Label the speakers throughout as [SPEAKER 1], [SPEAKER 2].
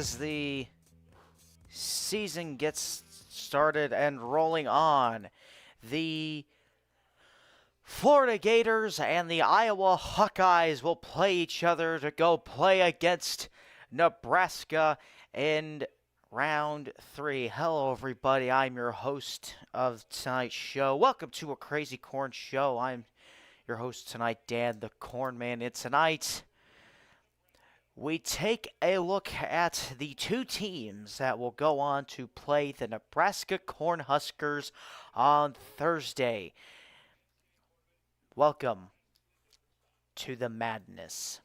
[SPEAKER 1] as the season gets started and rolling on. The Florida Gators and the Iowa Hawkeyes will play each other to go play against Nebraska in round 3. Hello, everybody. I'm your host of tonight's show. Welcome to A Crazy Corn Show. I'm your host tonight, Dan the Corn Man. And tonight, we take a look at the two teams that will go on to play the Nebraska Cornhuskers on Thursday. Welcome to the madness.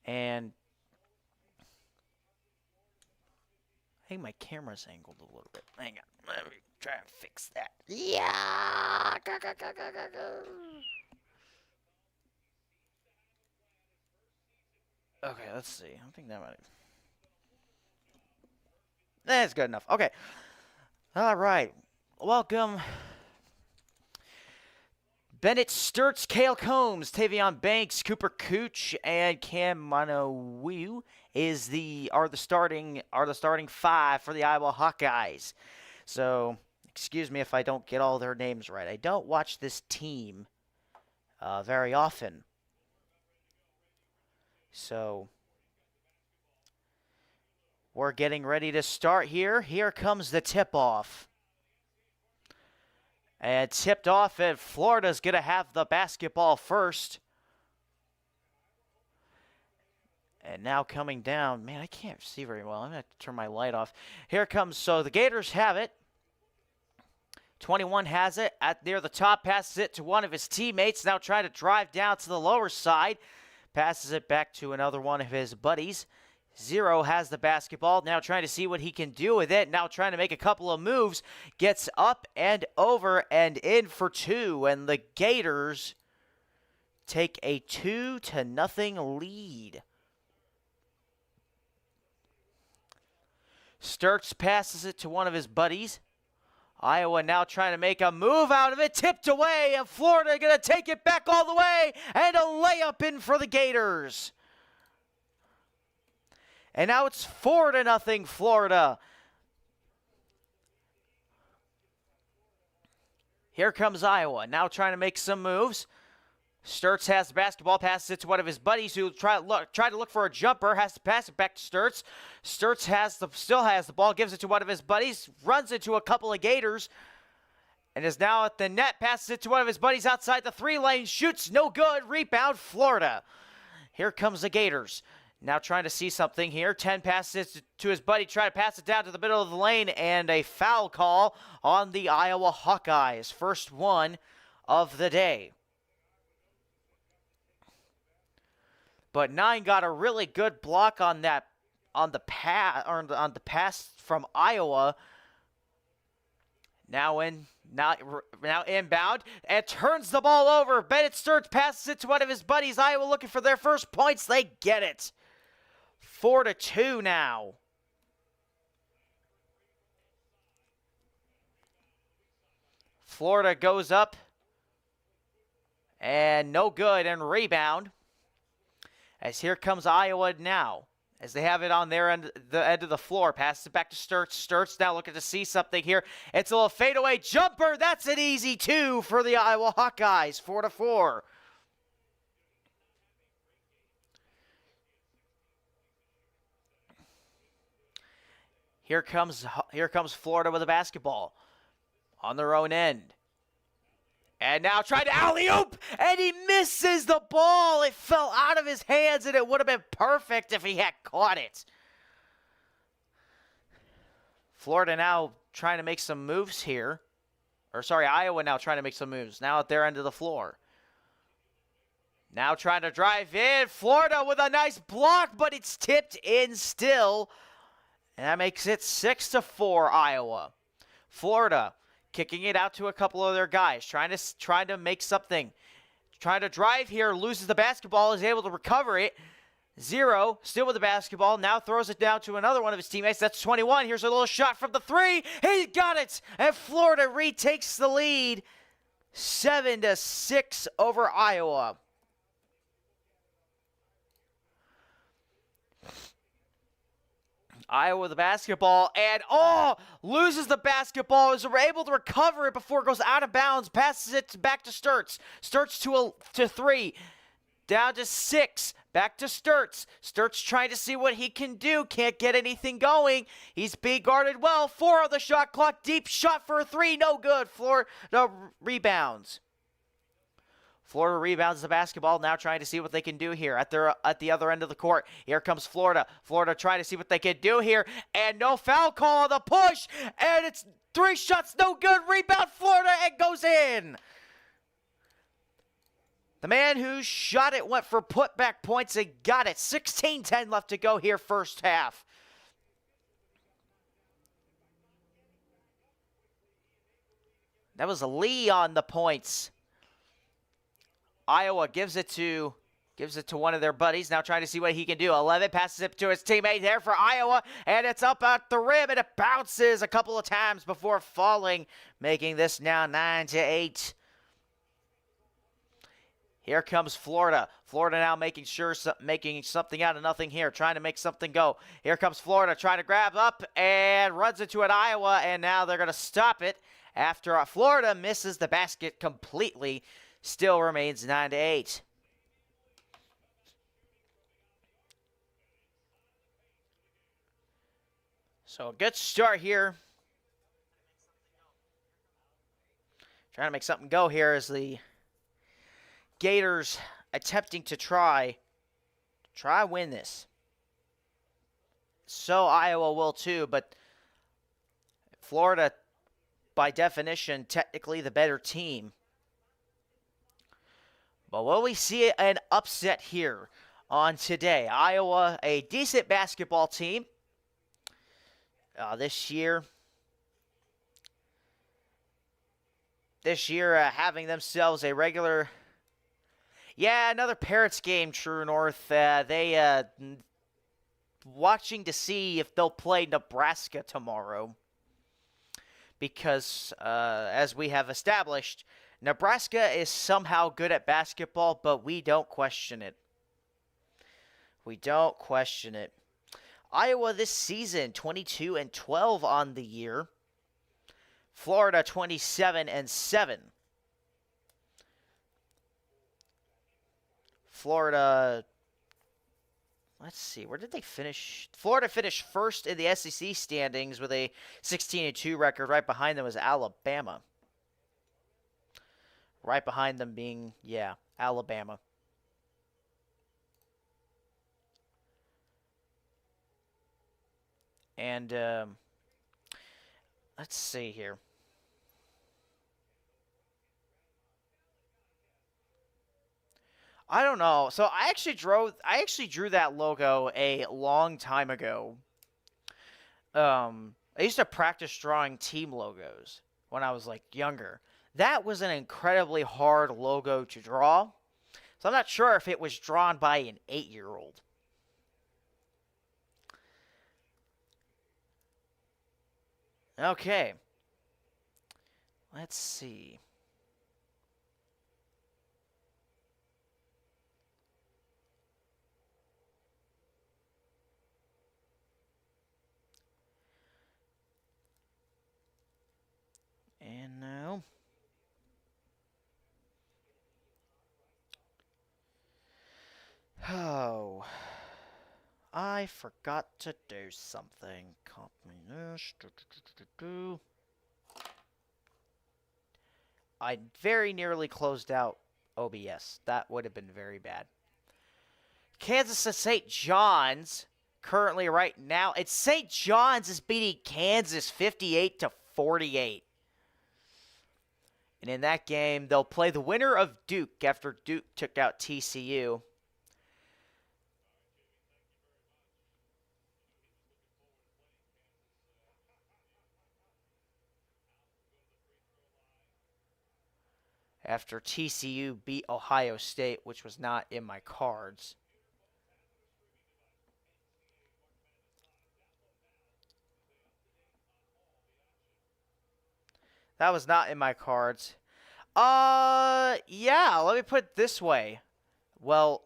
[SPEAKER 1] And I think my camera's angled a little bit. Hang on. Let me try and fix that. Yeah! Okay, let's see. I think that might... That's good enough. Okay. All right. Welcome. Bennett Sturts, Cale Combs, Tavion Banks, Cooper Cooch, and Cam Manowiu are the starting 5 for the Iowa Hawkeyes. So, excuse me if I don't get all their names right. I don't watch this team very often. So, we're getting ready to start here. Here comes the tip-off. And tipped off, and Florida's going to have the basketball first. And now coming down. Man, I can't see very well. I'm going to turn my light off. Here comes, so the Gators have it. 21 has it near the top, passes it to one of his teammates. Now trying to drive down to the lower side. Passes it back to another one of his buddies. 0 has the basketball. Now trying to see what he can do with it. Now trying to make a couple of moves. Gets up and over and in for 2. And the Gators take a 2-0 lead. Sturts passes it to one of his buddies. Iowa now trying to make a move out of it. Tipped away, and Florida going to take it back all the way. And a layup in for the Gators. And now it's 4-0 Florida. Here comes Iowa. Now trying to make some moves. Sturts has the basketball, passes it to one of his buddies who tried to look for a jumper, has to pass it back to Sturts. Sturts still has the ball, gives it to one of his buddies, runs into a couple of Gators, and is now at the net, passes it to one of his buddies outside the 3-lane, shoots, no good, rebound, Florida. Here comes the Gators. Now trying to see something here. 10 passes it to his buddy, trying to pass it down to the middle of the lane, and a foul call on the Iowa Hawkeyes. First one of the day. But 9 got a really good block on the pass from Iowa. Now inbound and turns the ball over. Bennett Sturts passes it to one of his buddies. Iowa looking for their first points. They get it. 4-2 now. Florida goes up and no good, and rebound. As here comes Iowa now, as they have it on their end, the end of the floor. Passes it back to Sturts. Sturts now looking to see something here. It's a little fadeaway jumper. That's an easy 2 for the Iowa Hawkeyes. 4-4. Here comes Florida with a basketball on their own end. And now trying to alley-oop, and he misses the ball. It fell out of his hands, and it would have been perfect if he had caught it. Florida now trying to make some moves here. Iowa now trying to make some moves. Now at their end of the floor. Now trying to drive in. Florida with a nice block, but it's tipped in still. And that makes it 6-4 Iowa. Florida kicking it out to a couple of their guys, trying to make something. Trying to drive here, loses the basketball, is able to recover it. 0, still with the basketball, now throws it down to another one of his teammates. That's 21. Here's a little shot from the 3. He got it, and Florida retakes the lead. 7-6 over Iowa. Iowa with the basketball, and loses the basketball. Is able to recover it before it goes out of bounds. Passes it back to Sturts. Sturts to 3. Down to 6. Back to Sturts. Sturts trying to see what he can do. Can't get anything going. He's being guarded well. 4 on the shot clock. Deep shot for a 3. No good. Florida rebounds. Florida rebounds the basketball, now trying to see what they can do here at the other end of the court. Here comes Florida. Florida trying to see what they can do here, and no foul call on the push, and it's 3 shots, no good. Rebound Florida, and goes in. The man who shot it went for putback points and got it. 16-10 left to go here, first half. That was Lee on the points. Iowa gives it to one of their buddies, now trying to see what he can do. 11 passes it to his teammate there for Iowa, and it's up at the rim, and it bounces a couple of times before falling, making this now 9-8. Here comes Florida. Florida now making something out of nothing here, trying to make something go. Here comes Florida trying to grab up and runs into an Iowa, and now they're going to stop it after Florida misses the basket completely. Still remains 9-8. So a good start here. Trying to make something go here as the Gators attempting to try win this. So Iowa will too, but Florida, by definition, technically the better team. But will we see an upset here on today? Iowa, a decent basketball team this year. Having themselves a regular... Yeah, another Parrots game, True North. Watching to see if they'll play Nebraska tomorrow. Because, as we have established, Nebraska is somehow good at basketball, but we don't question it. We don't question it. Iowa this season, 22-12 on the year. Florida, 27-7. Florida, let's see, where did they finish? Florida finished first in the SEC standings with a 16-2 record. Right behind them was Alabama. Right behind them being, Alabama. And, let's see here. I don't know. So I actually drew that logo a long time ago. I used to practice drawing team logos when I was younger. That was an incredibly hard logo to draw. So I'm not sure if it was drawn by an 8-year-old. Okay. Let's see. And now... Oh, I forgot to do something. Copy this. I very nearly closed out OBS. That would have been very bad. Kansas and St. John's currently right now. It's St. John's is beating Kansas 58-48. And in that game, they'll play the winner of Duke after Duke took out TCU. After TCU beat Ohio State, which was not in my cards. That was not in my cards. Yeah, let me put it this way. Well,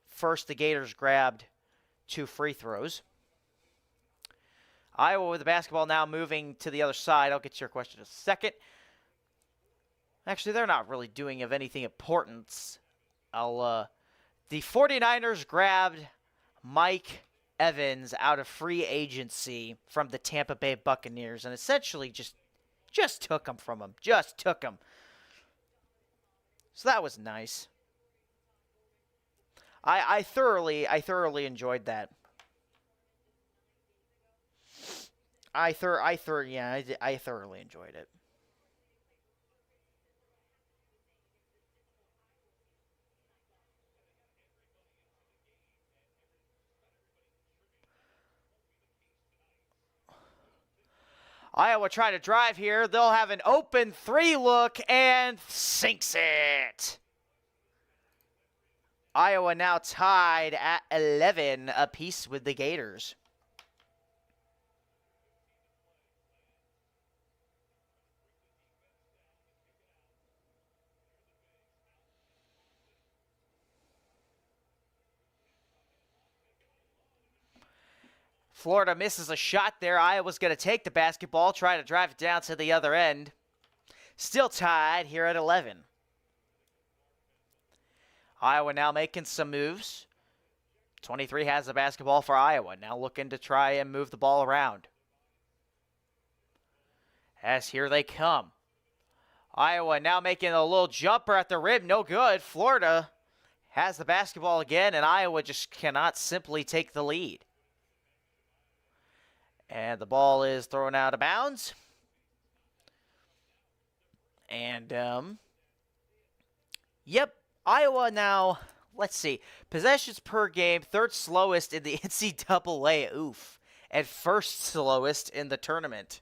[SPEAKER 1] first the Gators grabbed 2 free throws. Iowa with the basketball now moving to the other side. I'll get to your question in a second. Actually, they're not really doing of anything importance. The 49ers grabbed Mike Evans out of free agency from the Tampa Bay Buccaneers and essentially just took him from him. Just took him. So that was nice. I thoroughly enjoyed that. I thoroughly enjoyed it. Iowa trying to drive here. They'll have an open 3 look and sinks it. Iowa now tied at 11 apiece with the Gators. Florida misses a shot there. Iowa's going to take the basketball, try to drive it down to the other end. Still tied here at 11. Iowa now making some moves. 23 has the basketball for Iowa. Now looking to try and move the ball around. As here they come. Iowa now making a little jumper at the rim. No good. Florida has the basketball again, and Iowa just cannot simply take the lead. And the ball is thrown out of bounds. And, yep, Iowa now, let's see, possessions per game, 3rd slowest in the NCAA, oof, and 1st slowest in the tournament.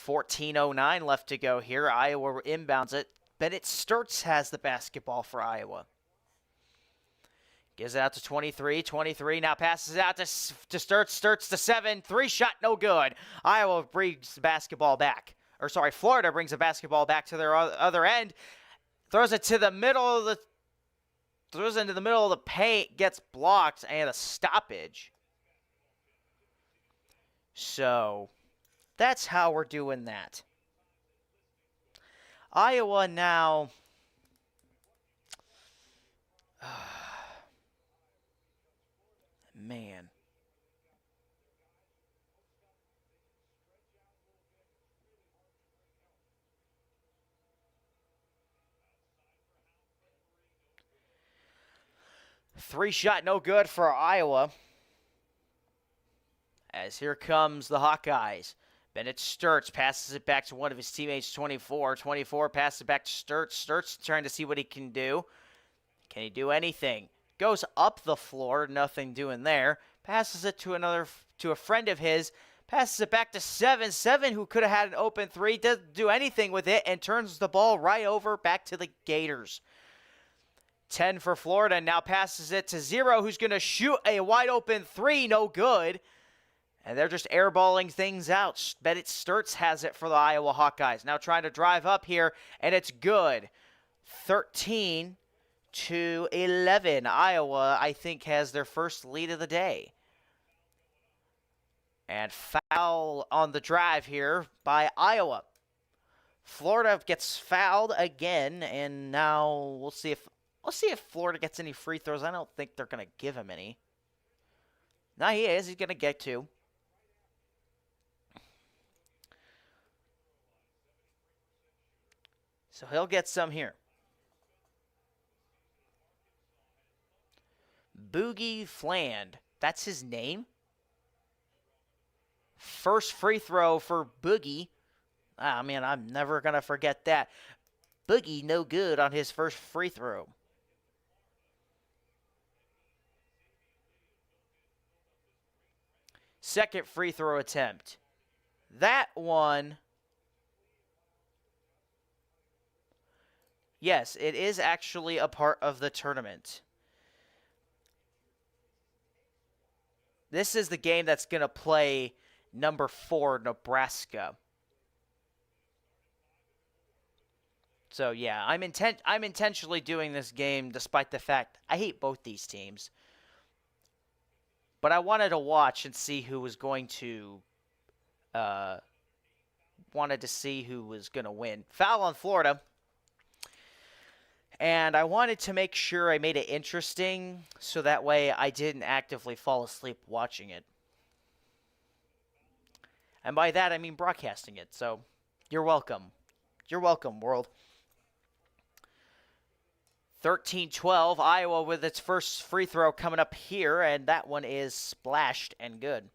[SPEAKER 1] 14:09 left to go here. Iowa inbounds it. Bennett Sturtz has the basketball for Iowa. Gives it out to 23. 23 now passes it out to Sturtz. Sturtz to 7. 3 shot, no good. Iowa brings the basketball back. Florida brings the basketball back to their other end. Throws it to the middle of the... Throws it into the middle of the paint. Gets blocked and a stoppage. So, that's how we're doing that. Iowa now... Man. Three shot, no good for Iowa. As here comes the Hawkeyes. Bennett Sturtz passes it back to one of his teammates, 24. 24 passes it back to Sturtz. Sturtz trying to see what he can do. Can he do anything? Goes up the floor, nothing doing there. Passes it to a friend of his. Passes it back to 7. 7, who could have had an open 3, doesn't do anything with it and turns the ball right over back to the Gators. 10 for Florida, now passes it to 0, who's going to shoot a wide open 3, no good. And they're just airballing things out. Bennett Sturtz has it for the Iowa Hawkeyes. Now trying to drive up here, and it's good. 13-11. Iowa, I think, has their first lead of the day. And foul on the drive here by Iowa. Florida gets fouled again, and now we'll see if Florida gets any free throws. I don't think they're going to give him any. No, he is. He's going to get 2. So he'll get some here. Boogie Fland. That's his name? First free throw for Boogie. Ah, man, I'm never going to forget that. Boogie no good on his first free throw. Second free throw attempt. That one... Yes, it is actually a part of the tournament. This is the game that's going to play number 4, Nebraska. So, yeah, I'm intentionally doing this game despite the fact I hate both these teams. But I wanted to watch and see who was going to win. Foul on Florida. And I wanted to make sure I made it interesting so that way I didn't actively fall asleep watching it. And by that, I mean broadcasting it. So, you're welcome. You're welcome, world. 13-12, Iowa with its first free throw coming up here, and that one is splashed and good.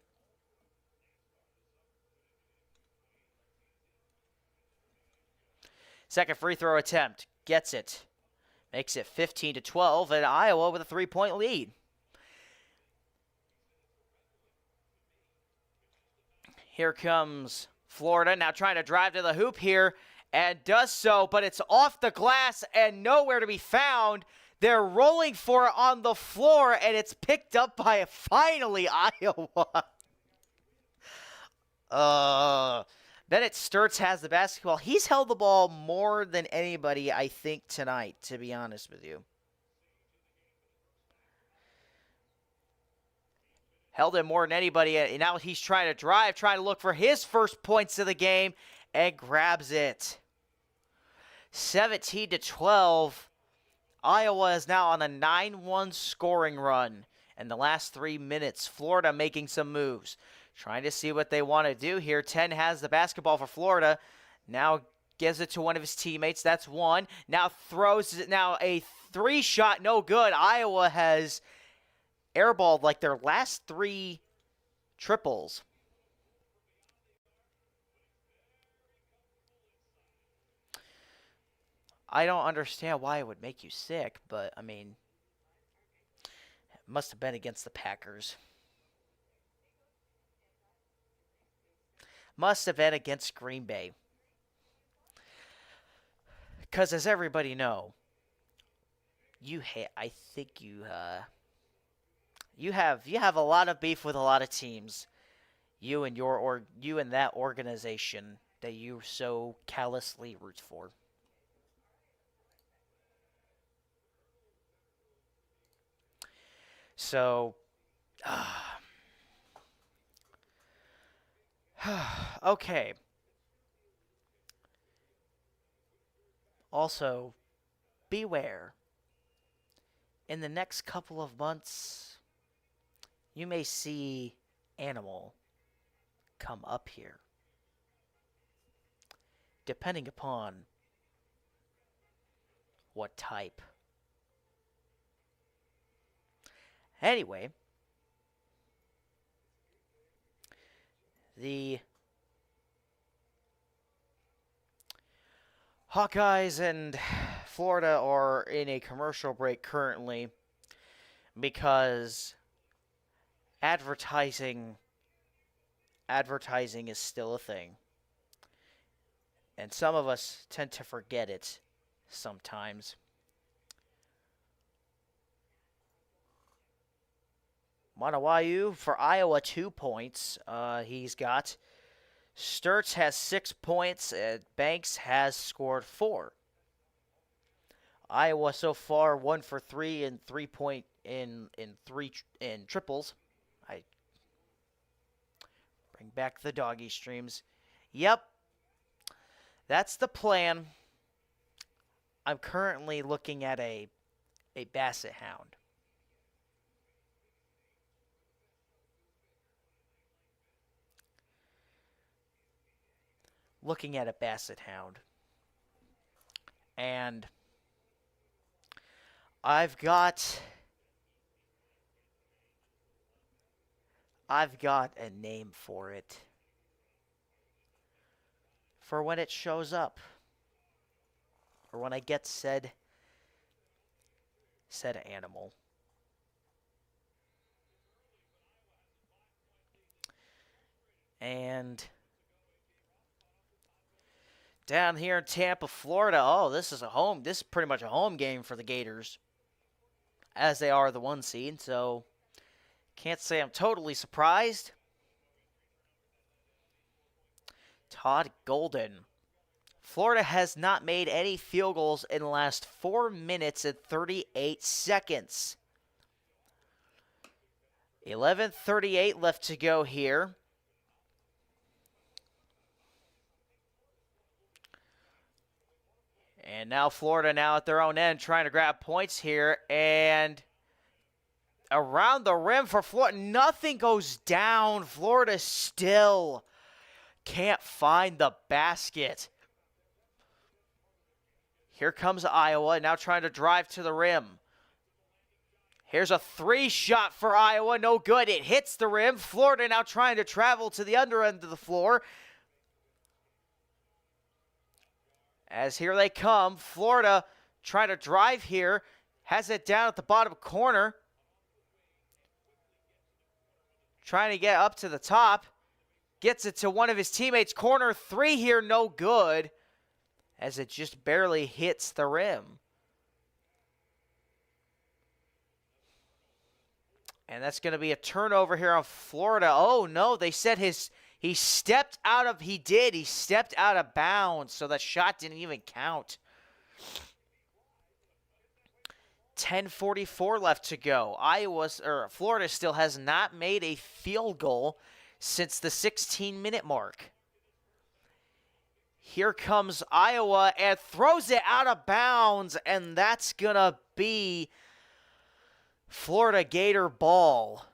[SPEAKER 1] Second free throw attempt. Gets it. Makes it 15-12, and Iowa with a 3-point lead. Here comes Florida, now trying to drive to the hoop here, and does so, but it's off the glass and nowhere to be found. They're rolling for it on the floor, and it's picked up by, finally, Iowa. Bennett Sturtz has the basketball. He's held the ball more than anybody, I think, tonight, to be honest with you. Held it more than anybody, and now he's trying to drive, trying to look for his first points of the game, and grabs it. 17-12. Iowa is now on a 9-1 scoring run. In the last 3 minutes, Florida making some moves. Trying to see what they want to do here. 10 has the basketball for Florida. Now gives it to one of his teammates. That's one. Now throws it. Now a 3-shot, no good. Iowa has airballed like their last 3 triples. I don't understand why it would make you sick, but, I mean, it must have been against the Packers. Must have been against Green Bay. Because as everybody know, you have a lot of beef with a lot of teams. You and that organization that you so callously root for. So, okay. Also, beware. In the next couple of months, you may see Animal come up here. Depending upon what type. Anyway, the Hawkeyes and Florida are in a commercial break currently because advertising is still a thing. And some of us tend to forget it sometimes. Manawayu for Iowa, 2 points. He's got. Sturtz has 6 points. Banks has scored 4. Iowa so far 1 for 3 in 3-point in triples. I bring back the doggy streams. Yep, that's the plan. I'm currently looking at a basset hound. Looking at a basset hound. And I've got a name for it. For when it shows up. Or when I get said animal. And down here in Tampa, Florida, this is pretty much a home game for the Gators. As they are the 1 seed, so can't say I'm totally surprised. Todd Golden. Florida has not made any field goals in the last 4 minutes and 38 seconds. 11:38 left to go here. And now Florida now at their own end trying to grab points here. And around the rim for Florida. Nothing goes down. Florida still can't find the basket. Here comes Iowa now trying to drive to the rim. Here's a three-shot for Iowa. No good. It hits the rim. Florida now trying to travel to the under end of the floor. As here they come. Florida trying to drive here. Has it down at the bottom corner. Trying to get up to the top. Gets it to one of his teammates. Corner three here. No good. As it just barely hits the rim. And that's going to be a turnover here on Florida. Oh, no, they said he stepped out of bounds, so that shot didn't even count. 10:44 left to go. Florida still has not made a field goal since the 16-minute mark. Here comes Iowa and throws it out of bounds, and that's going to be Florida Gator ball.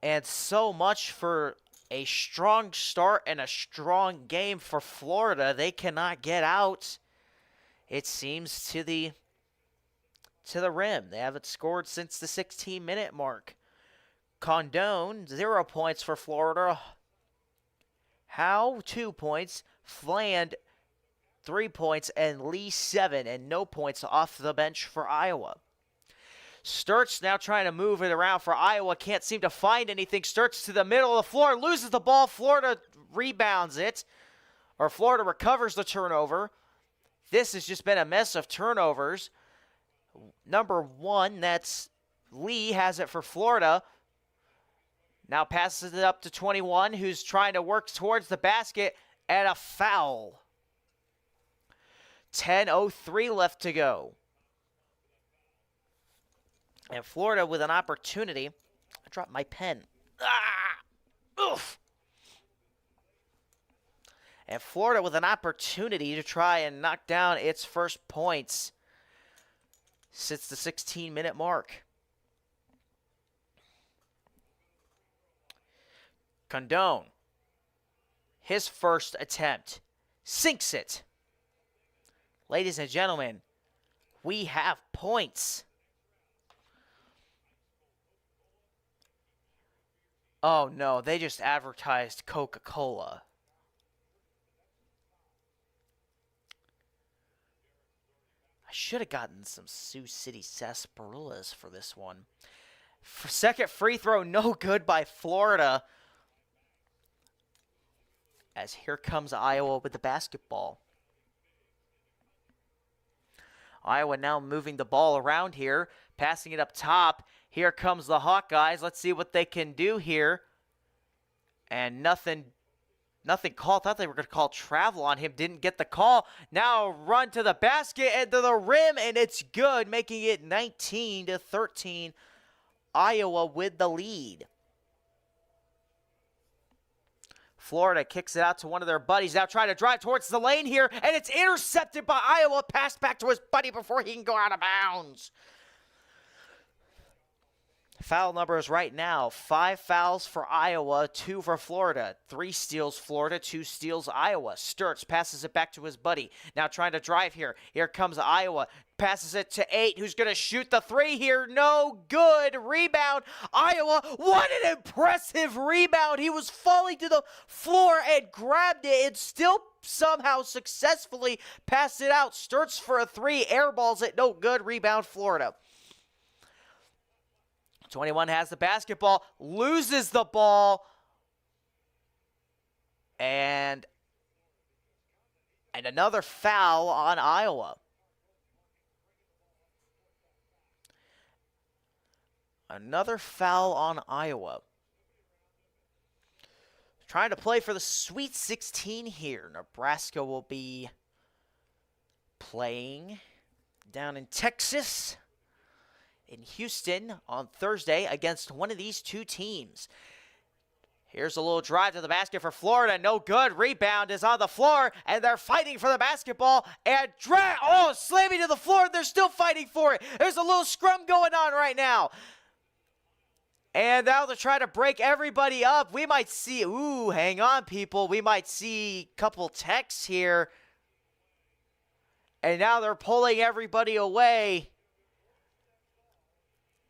[SPEAKER 1] And so much for a strong start and a strong game for Florida. They cannot get out, it seems, to the rim. They haven't scored since the 16-minute mark. Condone, 0 points for Florida. Howe, 2 points. Fland, 3 points. And Lee, 7. And no points off the bench for Iowa. Sturts now trying to move it around for Iowa. Can't seem to find anything. Sturts to the middle of the floor. Loses the ball. Florida rebounds it. Or Florida recovers the turnover. This has just been a mess of turnovers. Number 1, that's Lee, has it for Florida. Now passes it up to 21, who's trying to work towards the basket. And a foul. 10:03 left to go. And Florida with an opportunity. I dropped my pen. Oof. And Florida with an opportunity to try and knock down its first points since the 16-minute mark. Condone. His first attempt. Sinks it. Ladies and gentlemen, we have points. Oh, no, they just advertised Coca-Cola. I should have gotten some Sioux City sarsaparillas for this one. Second free throw, no good by Florida. As here comes Iowa with the basketball. Iowa now moving the ball around here, passing it up top. Here comes the Hawkeyes. Let's see what they can do here. And nothing called. Thought they were going to call travel on him. Didn't get the call. Now run to the basket and to the rim, and it's good, making it 19-13. Iowa with the lead. Florida kicks it out to one of their buddies. Now trying to drive towards the lane here, and it's intercepted by Iowa. Passed back to his buddy before he can go out of bounds. Foul numbers right now, 5 fouls for Iowa, 2 for Florida. 3 steals Florida, 2 steals Iowa. Sturts passes it back to his buddy. Now trying to drive here. Here comes Iowa. Passes it to 8, who's going to shoot the 3 here. No good. Rebound. Iowa, what an impressive rebound. He was falling to the floor and grabbed it and still somehow successfully passed it out. Sturts for a 3, airballs it. No good. Rebound Florida. 21 has the basketball, loses the ball, and another foul on Iowa. Another foul on Iowa. Trying to play for the Sweet 16 here. Nebraska will be playing down in Texas. in Houston on Thursday against one of these two teams. Here's a little drive to the basket for Florida. No good. Rebound is on the floor, and they're fighting for the basketball. And slamming to the floor. They're still fighting for it. There's a little scrum going on right now. And now they're trying to break everybody up. We might see, hang on, people. We might see a couple techs here. And now they're pulling everybody away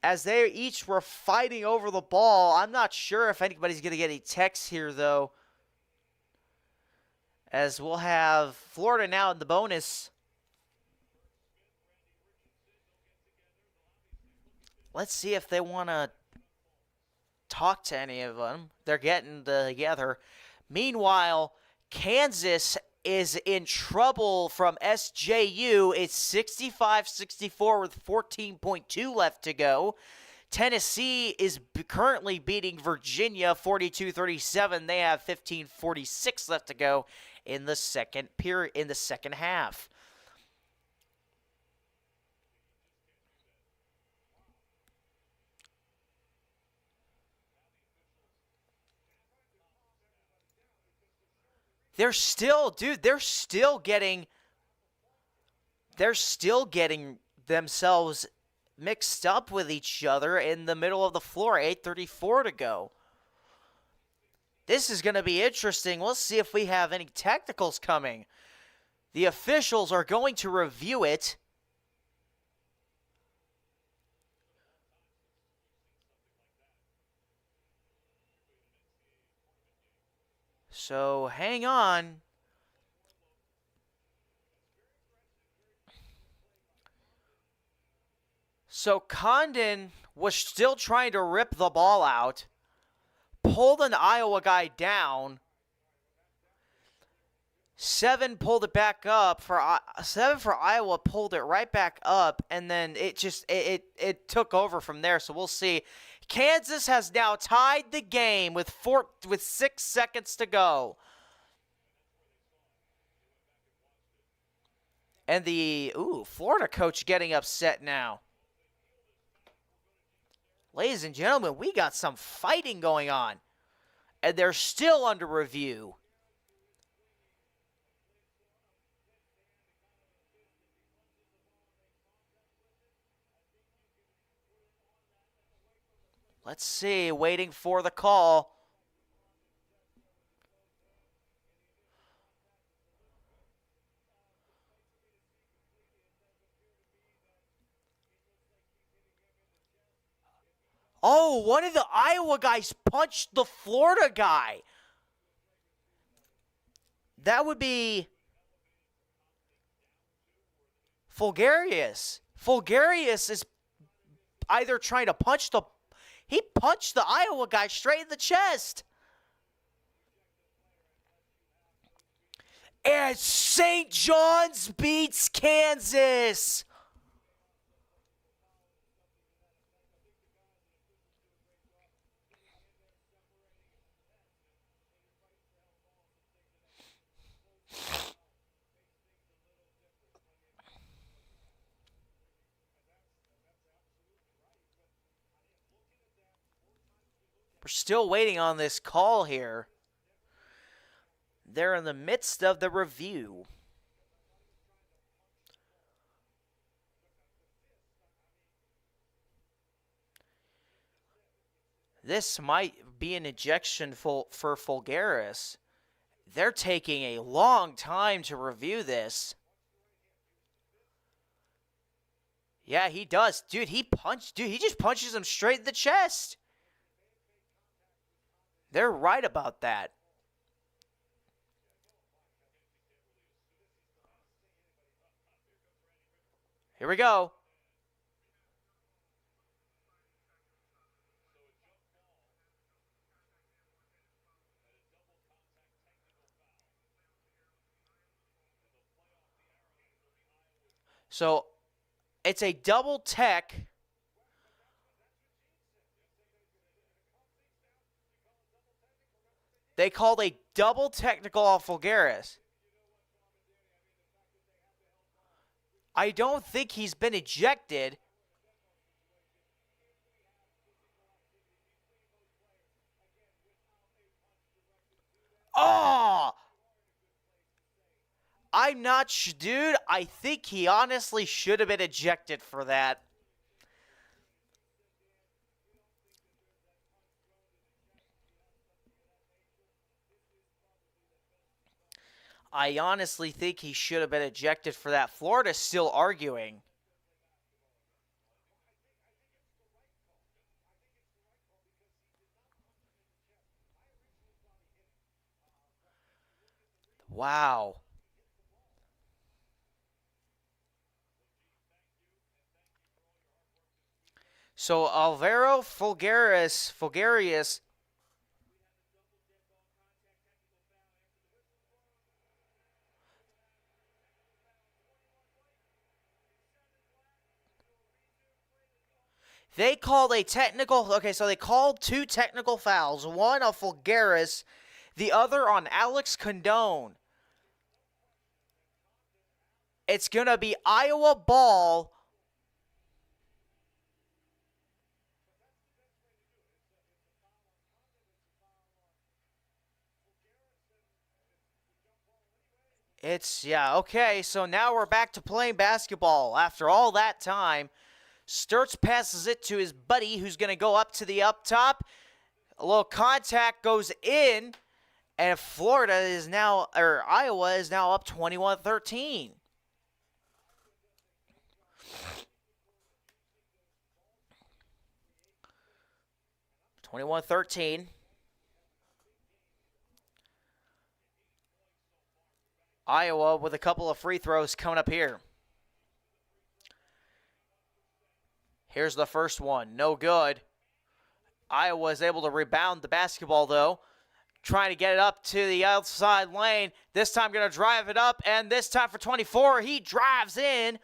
[SPEAKER 1] as they each were fighting over the ball. I'm not sure if anybody's going to get any techs here, though, as we'll have Florida now in the bonus. Let's see if they want to talk to any of them. They're getting together. Meanwhile, Kansas is in trouble from SJU. It's 65-64 with 14.2 left to go. Tennessee is currently beating Virginia 42-37. They have 15:46 left to go in the second half. They're still getting themselves mixed up with each other in the middle of the floor. 8:34 to go. This is going to be interesting. We'll see if we have any technicals coming. The officials are going to review it. So hang on. So Condon was still trying to rip the ball out, pulled an Iowa guy down. 7 pulled it back up for 7 for Iowa, pulled it right back up, and then it took over from there. So we'll see. Kansas has now tied the game with 6 seconds to go. And the Florida coach getting upset now. Ladies and gentlemen, we got some fighting going on. And they're still under review. Let's see, waiting for the call. Oh, one of the Iowa guys punched the Florida guy. That would be Fulgarius. Fulgarius is either trying to he punched the Iowa guy straight in the chest. And St. John's beats Kansas. We're still waiting on this call here. They're in the midst of the review. This might be an ejection for Fulgaris. They're taking a long time to review this. Yeah, he does. Dude, he just punches him straight in the chest. They're right about that. Here we go. So, it's a double tech. They called a double technical off Fulgaris. I don't think he's been ejected. Oh! I'm not dude, I think he honestly should have been ejected for that. I honestly think he should have been ejected for that. Florida's still arguing. Wow. So Alvaro Fulgarius, they called a technical. Okay, so they called two technical fouls. One on Fulgaris, the other on Alex Condone. It's gonna be Iowa ball. Yeah, okay, so now we're back to playing basketball after all that time. Sturts passes it to his buddy who's going to go up to the up top. A little contact goes in, and Iowa is now up 21-13. 21-13. Iowa with a couple of free throws coming up here. Here's the first one. No good. Iowa is able to rebound the basketball, though. Trying to get it up to the outside lane. This time going to drive it up, and this time for 24, he drives in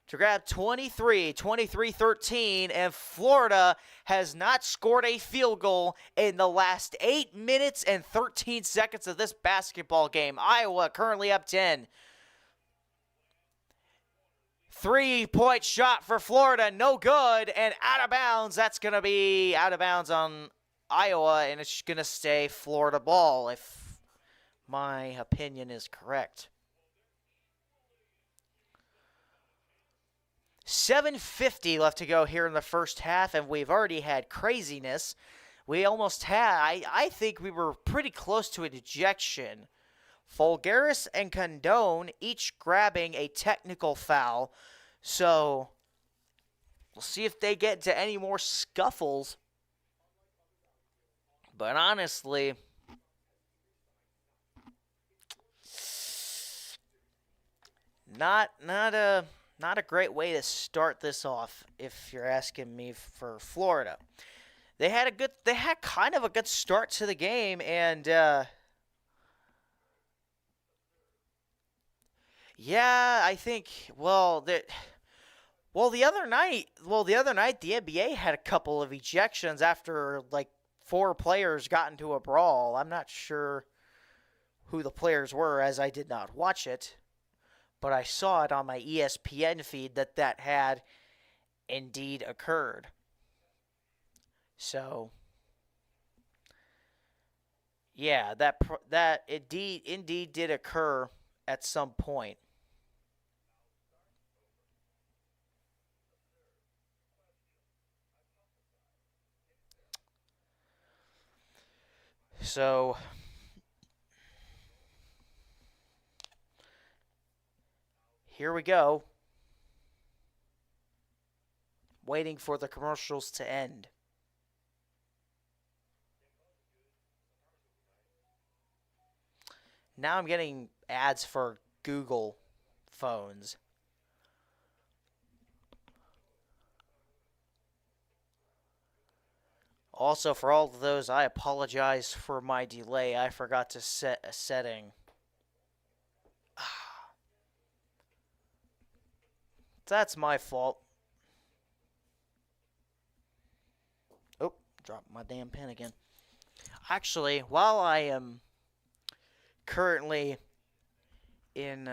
[SPEAKER 1] to grab 23-13, and Florida has not scored a field goal in the last 8 minutes and 13 seconds of this basketball game. Iowa currently up 10. 3-point shot for Florida, no good, and out of bounds. That's going to be out of bounds on Iowa, and it's going to stay Florida ball, if my opinion is correct. 7:50 left to go here in the first half, and we've already had craziness. We almost had, I think we were pretty close to an ejection. Fulgaris and Condone each grabbing a technical foul. So we'll see if they get into any more scuffles. But honestly, not a great way to start this off, if you're asking me, for Florida. They had kind of a good start to the game, and yeah, I think the other night the NBA had a couple of ejections after like 4 players got into a brawl. I'm not sure who the players were, as I did not watch it, but I saw it on my ESPN feed that had indeed occurred. So, yeah, that indeed did occur at some point. So, here we go. Waiting for the commercials to end. Now I'm getting ads for Google phones. Also, for all of those, I apologize for my delay. I forgot to set a setting. That's my fault. Oh, dropped my damn pen again. Actually, while I am currently in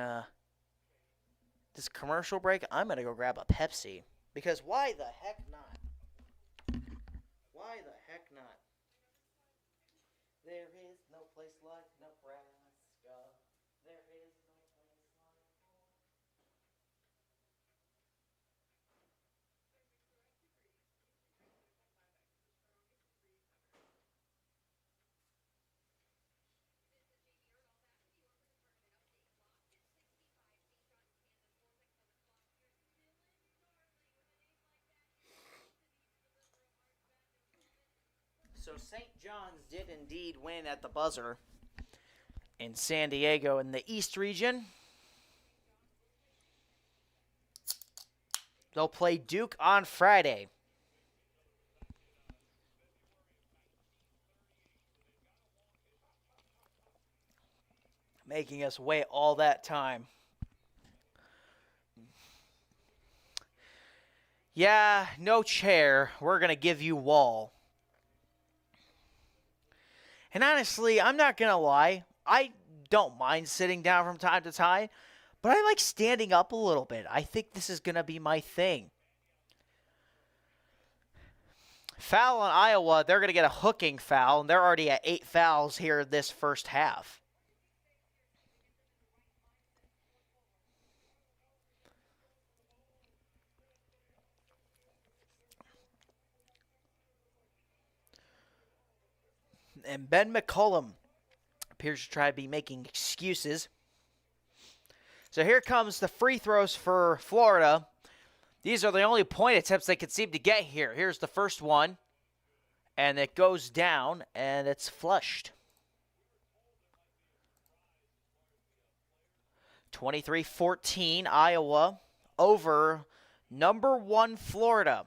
[SPEAKER 1] this commercial break, I'm going to go grab a Pepsi. Because why the heck not? Why the heck not? There is no place like Nebraska. So St. John's did indeed win at the buzzer in San Diego in the East region. They'll play Duke on Friday. Making us wait all that time. Yeah, no chair. We're going to give you wall. And honestly, I'm not going to lie. I don't mind sitting down from time to time, but I like standing up a little bit. I think this is going to be my thing. Foul on Iowa. They're going to get a hooking foul, and they're already at 8 fouls here this first half. And Ben McCollum appears to try to be making excuses. So here comes the free throws for Florida. These are the only point attempts they could seem to get here. Here's the first one. And it goes down, and it's flushed. 23-14, Iowa over number 1 Florida.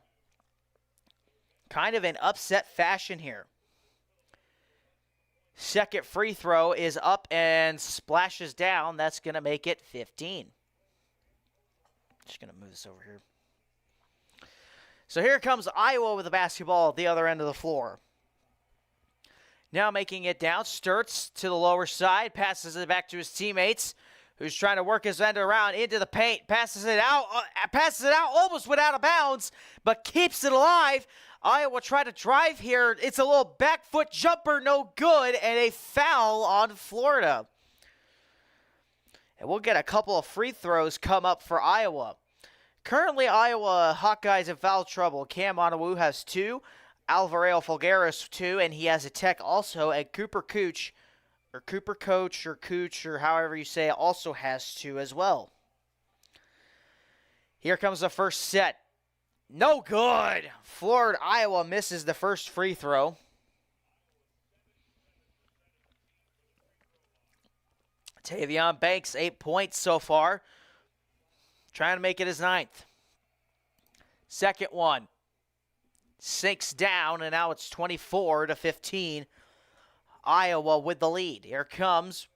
[SPEAKER 1] Kind of an upset fashion here. Second free throw is up and splashes down. That's going to make it 15. Just going to move this over here. So here comes Iowa with the basketball at the other end of the floor. Now making it down. Sturtz to the lower side. Passes it back to his teammates, who's trying to work his end around into the paint. Passes it out. Almost went out of bounds, but keeps it alive. Iowa tried to drive here. It's a little back foot jumper, no good, and a foul on Florida. And we'll get a couple of free throws come up for Iowa. Currently, Iowa Hawkeyes in foul trouble. Cam Onawu has 2, Alvarado Fulgaris 2, and he has a tech also, and Cooper Coach, or however you say it, also has 2 as well. Here comes the first set. No good. Iowa misses the first free throw. Tavion Banks, 8 points so far. Trying to make it his 9th. Second one. Sinks down, and now it's 24-15. Iowa with the lead. Here comes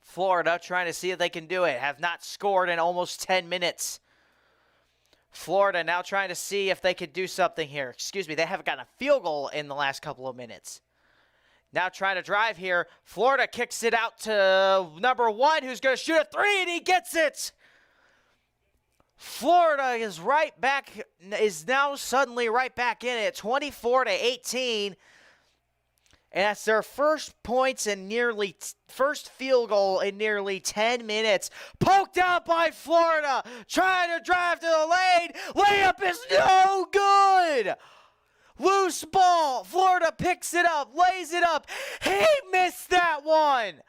[SPEAKER 1] Florida trying to see if they can do it. Have not scored in almost 10 minutes. Florida now trying to see if they could do something here. Excuse me, they haven't gotten a field goal in the last couple of minutes. Now trying to drive here. Florida kicks it out to number 1, who's going to shoot a 3, and he gets it. Florida is now suddenly right back in it, 24-18. And that's their first field goal in nearly 10 minutes. Poked out by Florida, trying to drive to the lane. Layup is no good. Loose ball. Florida picks it up, lays it up. He missed that one.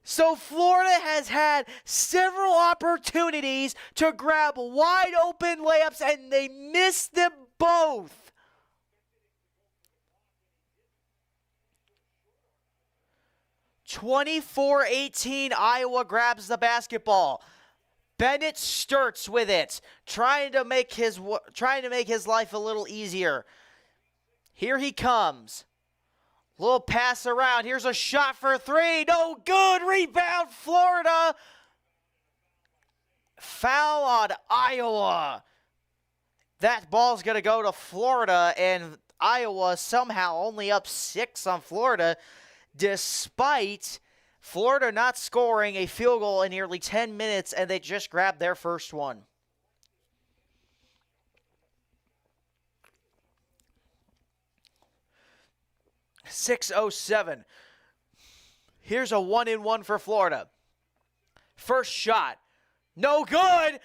[SPEAKER 1] So Florida has had several opportunities to grab wide open layups, and they missed them both. 24-18, Iowa grabs the basketball. Bennett Sturtz with it, trying to make his life a little easier. Here he comes. Little pass around. Here's a shot for 3. No good. Rebound, Florida. Foul on Iowa. That ball's going to go to Florida, and Iowa somehow only up 6 on Florida, despite Florida not scoring a field goal in nearly 10 minutes, and they just grabbed their first one. .607. Here's a 1-and-1 for Florida. First shot. No good.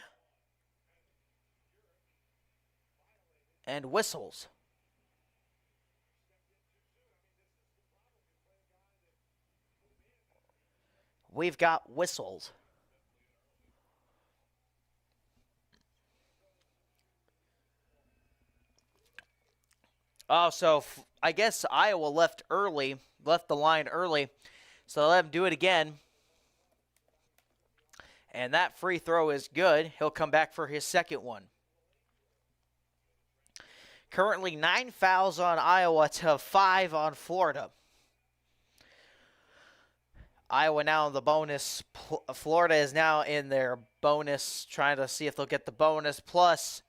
[SPEAKER 1] And whistles. We've got whistles. Oh, so I guess Iowa left the line early. So let him do it again. And that free throw is good. He'll come back for his second one. Currently 9 fouls on Iowa to 5 on Florida. Iowa now in the bonus. Florida is now in their bonus, trying to see if they'll get the bonus. Plus,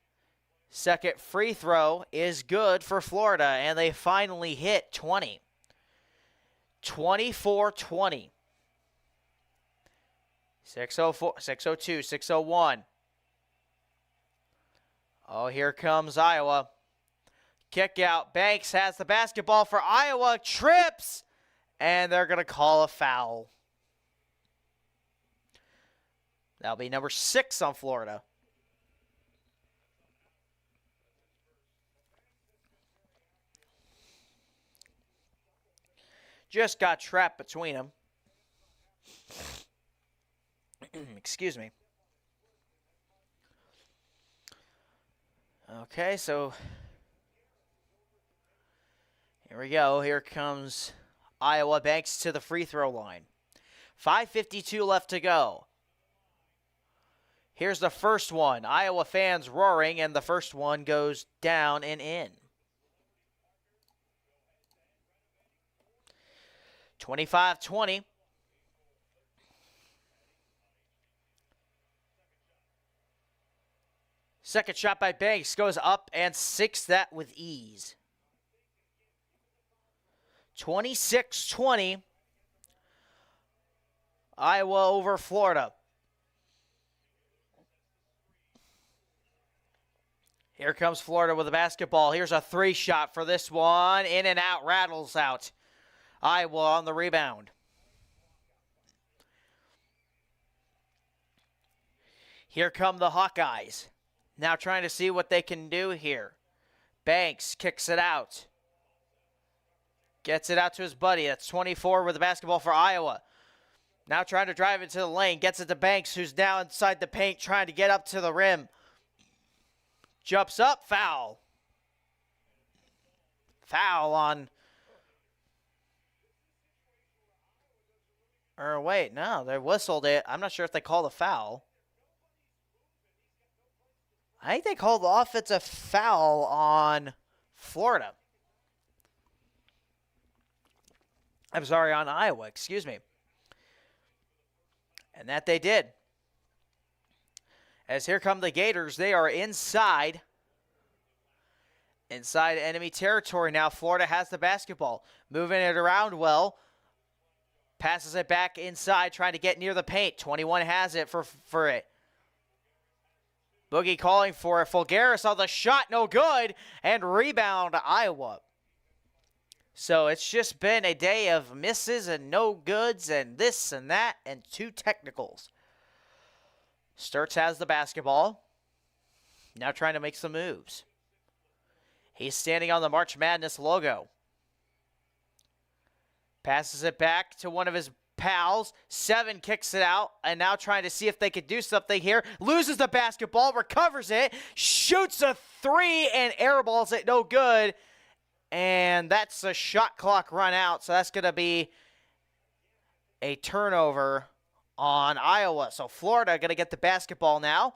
[SPEAKER 1] second free throw is good for Florida, and they finally hit 20. 24-20. 6:04, 6:02, 6:01. Oh, here comes Iowa. Kick out. Banks has the basketball for Iowa. Trips. And they're going to call a foul. That'll be number 6 on Florida. Just got trapped between them. Excuse me. Okay, so here we go. Here comes Iowa. Banks to the free throw line. 5:52 left to go. Here's the first one. Iowa fans roaring, and the first one goes down and in. 25-20. Second shot by Banks goes up and sinks that with ease. 26-20. Iowa over Florida. Here comes Florida with the basketball. Here's a 3 shot for this one. In and out, rattles out. Iowa on the rebound. Here come the Hawkeyes. Now trying to see what they can do here. Banks kicks it out. Gets it out to his buddy. That's 24 with the basketball for Iowa. Now trying to drive into the lane. Gets it to Banks, who's now inside the paint trying to get up to the rim. Jumps up, foul. Foul on... Or wait, no, they whistled it. I'm not sure if they called a foul. I think they called the offensive foul on Florida. I'm sorry, on Iowa, excuse me. And that they did. As here come the Gators, they are inside enemy territory now. Florida has the basketball. Moving it around well. Passes it back inside, trying to get near the paint. 21 has it for it. Boogie calling for it. Fulgaris on the shot, no good. And rebound, Iowa. So it's just been a day of misses and no goods and this and that and 2 technicals. Sturts has the basketball. Now trying to make some moves. He's standing on the March Madness logo. Passes it back to one of his pals. 7 kicks it out, and now trying to see if they could do something here. Loses the basketball, recovers it, shoots a 3, and airballs it, no good. And that's a shot clock run out, so that's going to be a turnover on Iowa. So Florida going to get the basketball now.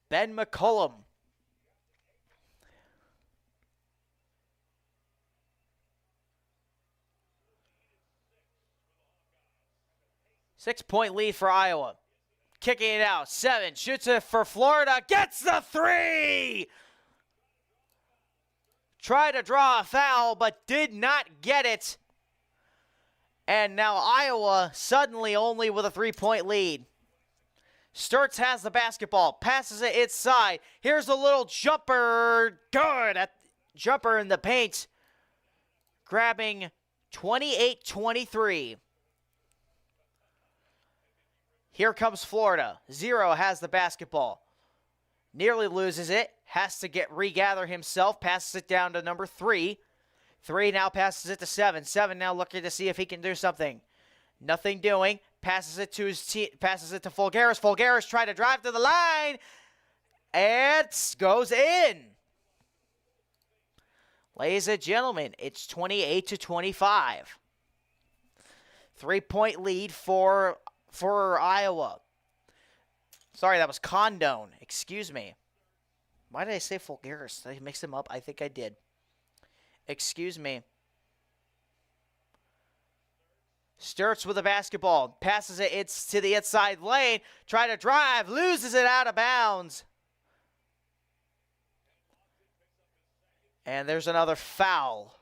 [SPEAKER 1] Ben McCollum. Six-point lead for Iowa. Kicking it out. 7. Shoots it for Florida. Gets the 3! Tried to draw a foul, but did not get it. And now Iowa suddenly only with a 3-point lead. Sturts has the basketball. Passes it inside. Here's a little jumper. Good. Jumper in the paint. Grabbing 28-23. Here comes Florida. 0 has the basketball. Nearly loses it. Has to regather himself. Passes it down to number 3. 3 now passes it to 7. 7 now looking to see if he can do something. Nothing doing. Passes it to Fulgaris. Fulgaris tried to drive to the line. And goes in. Ladies and gentlemen, it's 28-25. 3-point lead for Iowa. Sorry, that was Condone. Excuse me. Why did I say Fulgaris? Did I mix them up? I think I did. Excuse me. Sturts with the basketball. Passes it to the inside lane. Try to drive. Loses it out of bounds. And there's another foul.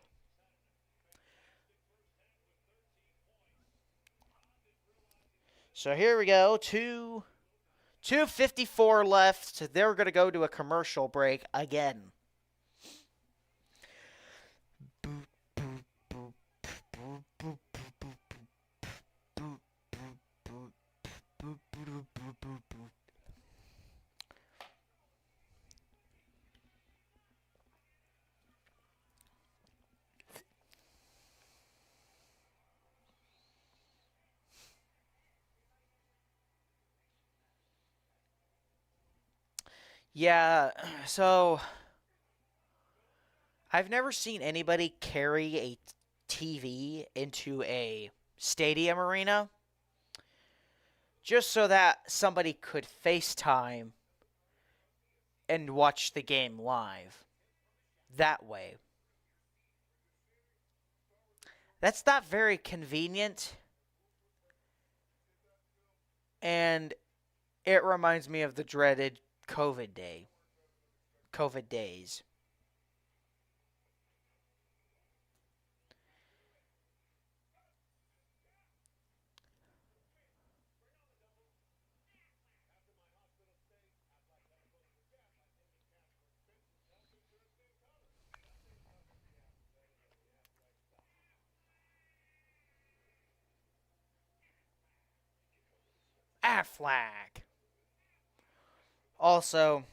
[SPEAKER 1] So here we go. 2:54 left. They're going to go to a commercial break again. Yeah, so I've never seen anybody carry a TV into a stadium arena just so that somebody could FaceTime and watch the game live that way. That's not very convenient, and it reminds me of the dreaded COVID days. Flag. Also,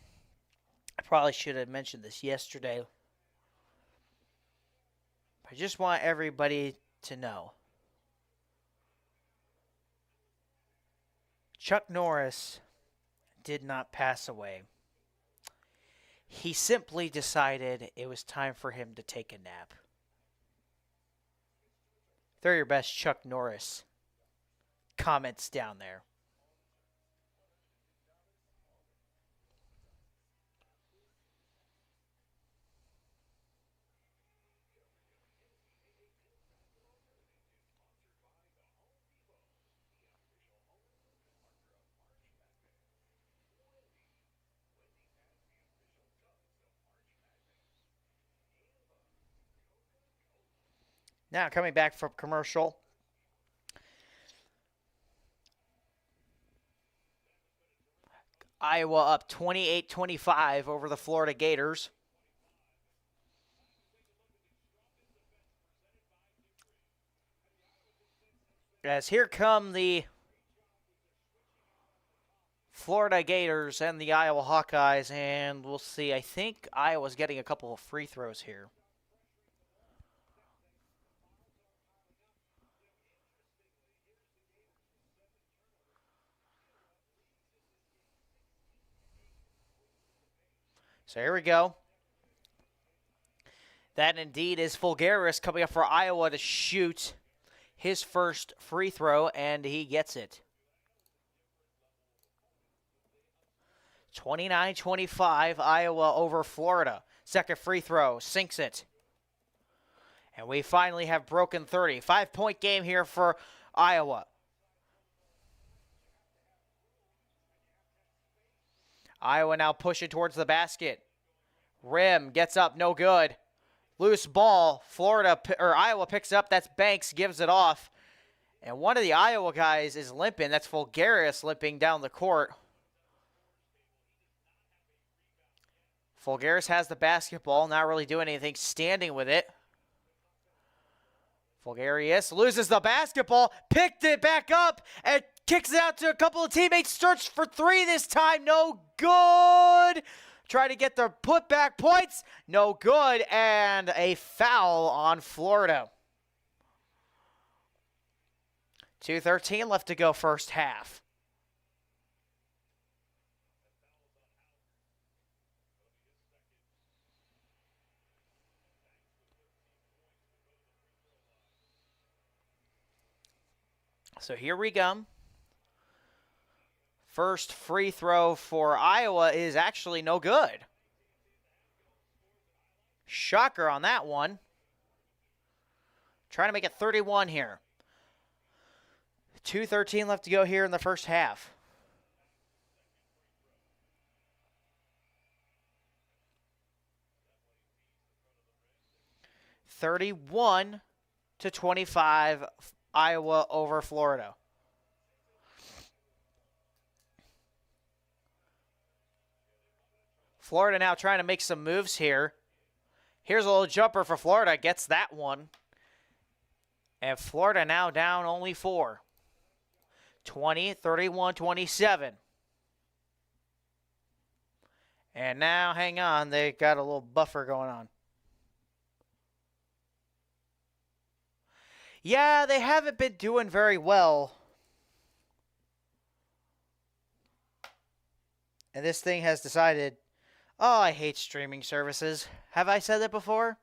[SPEAKER 1] I probably should have mentioned this yesterday. I just want everybody to know. Chuck Norris did not pass away. He simply decided it was time for him to take a nap. Throw your best Chuck Norris comments down there. Now, coming back from commercial. Iowa up 28-25 over the Florida Gators. As here come the Florida Gators and the Iowa Hawkeyes, and we'll see. I think Iowa's getting a couple of free throws here. So here we go. That indeed is Fulgaris coming up for Iowa to shoot his first free throw, and he gets it. 29-25, Iowa over Florida. Second free throw, sinks it. And we finally have broken 30. 5-point game here for Iowa. Iowa now pushing towards the basket. Rim gets up, no good. Loose ball. Iowa picks it up. That's Banks, gives it off. And one of the Iowa guys is limping. That's Fulgaris limping down the court. Fulgaris has the basketball, not really doing anything, standing with it. Fulgaris loses the basketball, picked it back up, and kicks it out to a couple of teammates. Starts for three this time, no good. Try to get the putback points, no good, and a foul on Florida. 2:13 left to go first half. So here we go. First free throw for Iowa is actually no good. Shocker on that one. Trying to make it 31 here. 2:13 left to go here in the first half. (31-25), Iowa over Florida. Florida now trying to make some moves here. Here's a little jumper for Florida. Gets that one. And Florida now down only 4. 20, 31, 27. And now, hang on, they got a little buffer going on. Yeah, they haven't been doing very well. And this thing has decided, oh, I hate streaming services. Have I said that before?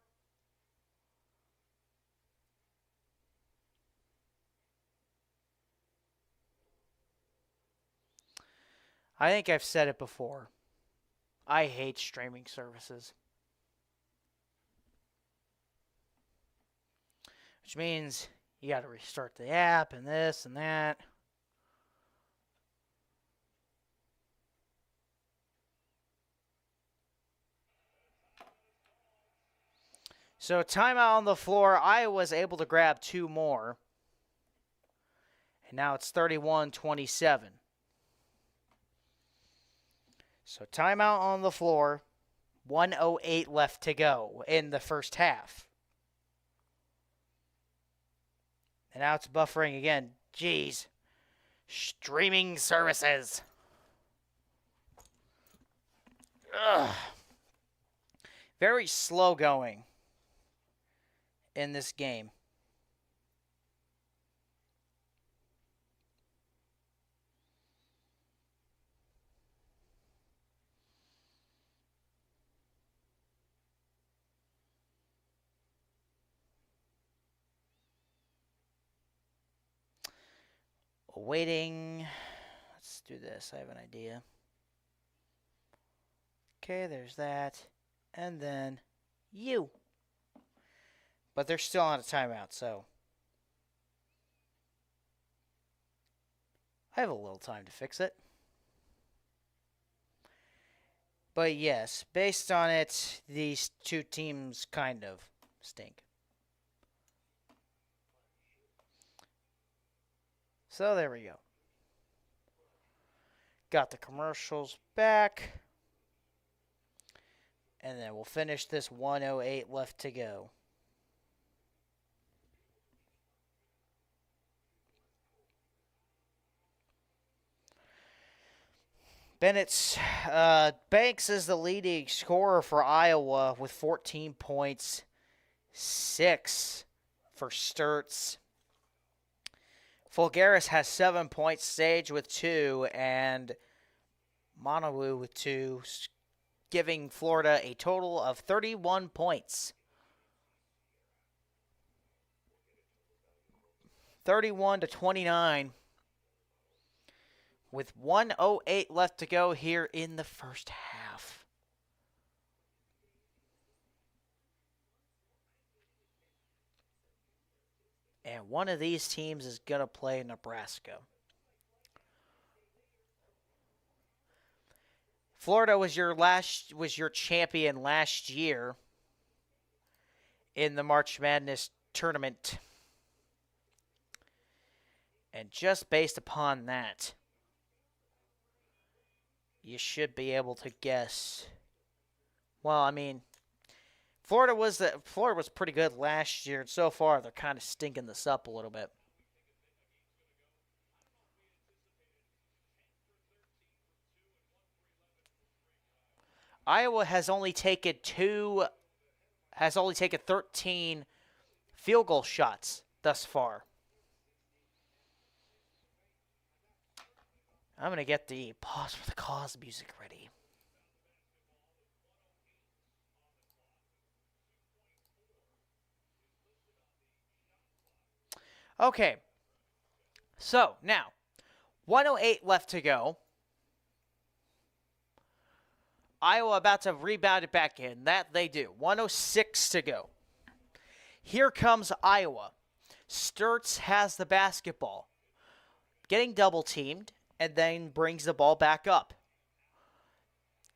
[SPEAKER 1] I think I've said it before. I hate streaming services. Which means you got to restart the app and this and that. So timeout on the floor. Iowa's able to grab 2 more. And now it's 31-27. So timeout on the floor. 1:08 left to go in the first half. And now it's buffering again. Jeez. Streaming services. Ugh. Very slow going in this game. Waiting. Let's do this. I have an idea. Okay, there's that. And then you. But they're still on a timeout, so I have a little time to fix it. But yes, based on it, these two teams kind of stink. So there we go. Got the commercials back. And then we'll finish this 1:08 left to go. Banks is the leading scorer for Iowa with 14 points, 6 for Sturts. Fulgaris has 7 points, Sage with 2, and Monawu with 2, giving Florida a total of 31 points. 31-29. With 1:08 left to go here in the first half. And one of these teams is going to play Nebraska. Florida was your champion last year in the March Madness tournament. And just based upon that, you should be able to guess. Well, I mean, Florida was pretty good last year, and so far they're kind of stinking this up a little bit. Iowa has only taken 13 field goal shots thus far. I'm going to get the pause for the cause music ready. Okay. So, now, 1:08 left to go. Iowa about to rebound it back in. That they do. 1:06 to go. Here comes Iowa. Sturtz has the basketball. Getting double teamed, and then brings the ball back up.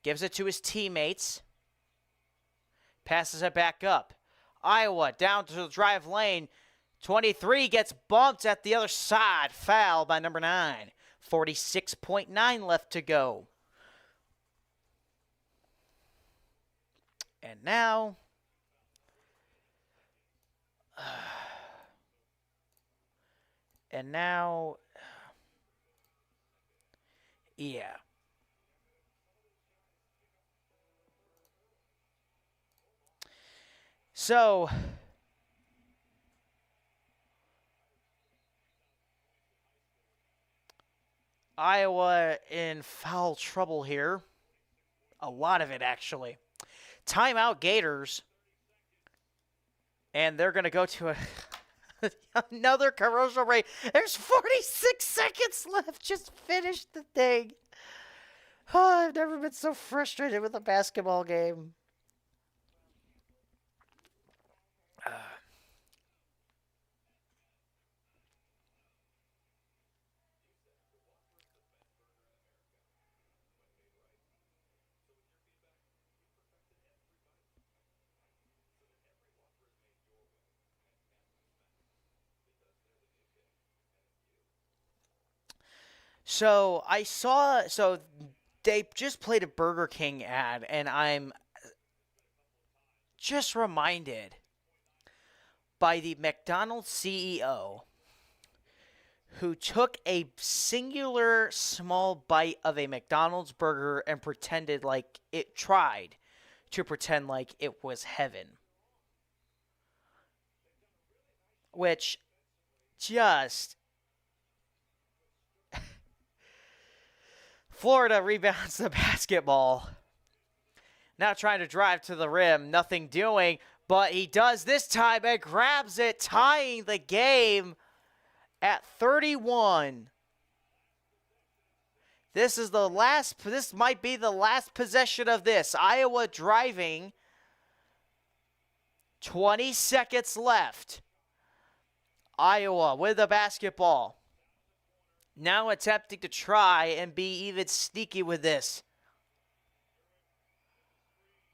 [SPEAKER 1] Gives it to his teammates. Passes it back up. Iowa down to the drive lane. 23 gets bumped at the other side. Foul by number 9. 46.9 left to go. And now, yeah. So, Iowa in foul trouble here. A lot of it, actually. Timeout Gators. And they're going to go to another commercial break. There's 46 seconds left. Just finish the thing. Oh, I've never been so frustrated with a basketball game. So they just played a Burger King ad, and I'm just reminded by the McDonald's CEO who took a singular small bite of a McDonald's burger and tried to pretend like it was heaven. Which just... Florida rebounds the basketball. Now trying to drive to the rim. Nothing doing. But he does this time and grabs it, tying the game at 31. This might be the last possession of this. Iowa driving. 20 seconds left. Iowa with the basketball. Now attempting to try and be even sneaky with this.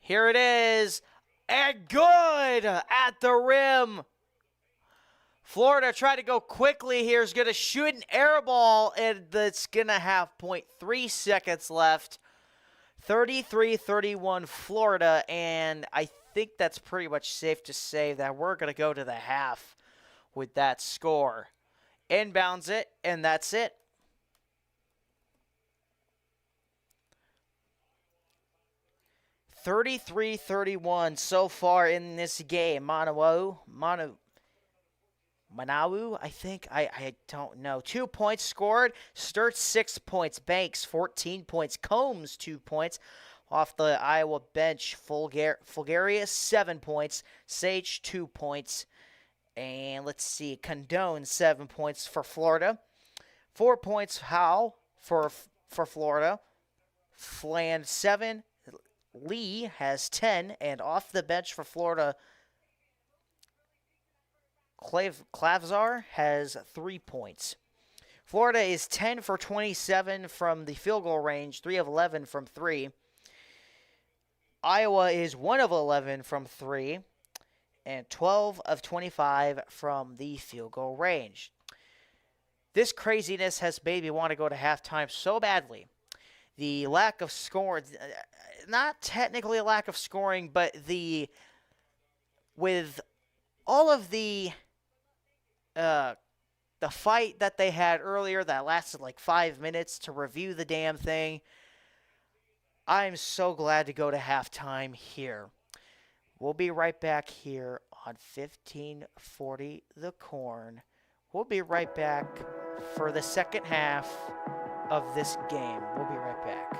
[SPEAKER 1] Here it is. And good at the rim. Florida tried to go quickly here. Is going to shoot an air ball, and it's going to have 0.3 seconds left. 33-31 Florida, and I think that's pretty much safe to say that we're going to go to the half with that score. Inbounds it, and that's it. (33-31) so far in this game. Manawu, I think. I don't know. 2 points scored. Sturtz 6 points. Banks 14 points. Combs 2 points. Off the Iowa bench, Fulgarius 7 points. Sage 2 points. And let's see, Condone 7 points for Florida. 4 points Howe for Florida. Fland 7. Lee has 10. And off the bench for Florida, Clavzar has 3 points. Florida is 10 for 27 from the field goal range, 3 of 11 from 3. Iowa is 1 of 11 from 3. And 12 of 25 from the field goal range. This craziness has made me want to go to halftime so badly. The lack of scoring, not technically a lack of scoring, but with all of the fight that they had earlier that lasted like 5 minutes to review the damn thing, I'm so glad to go to halftime here. We'll be right back here on 1540 The Corn. We'll be right back for the second half of this game. We'll be right back.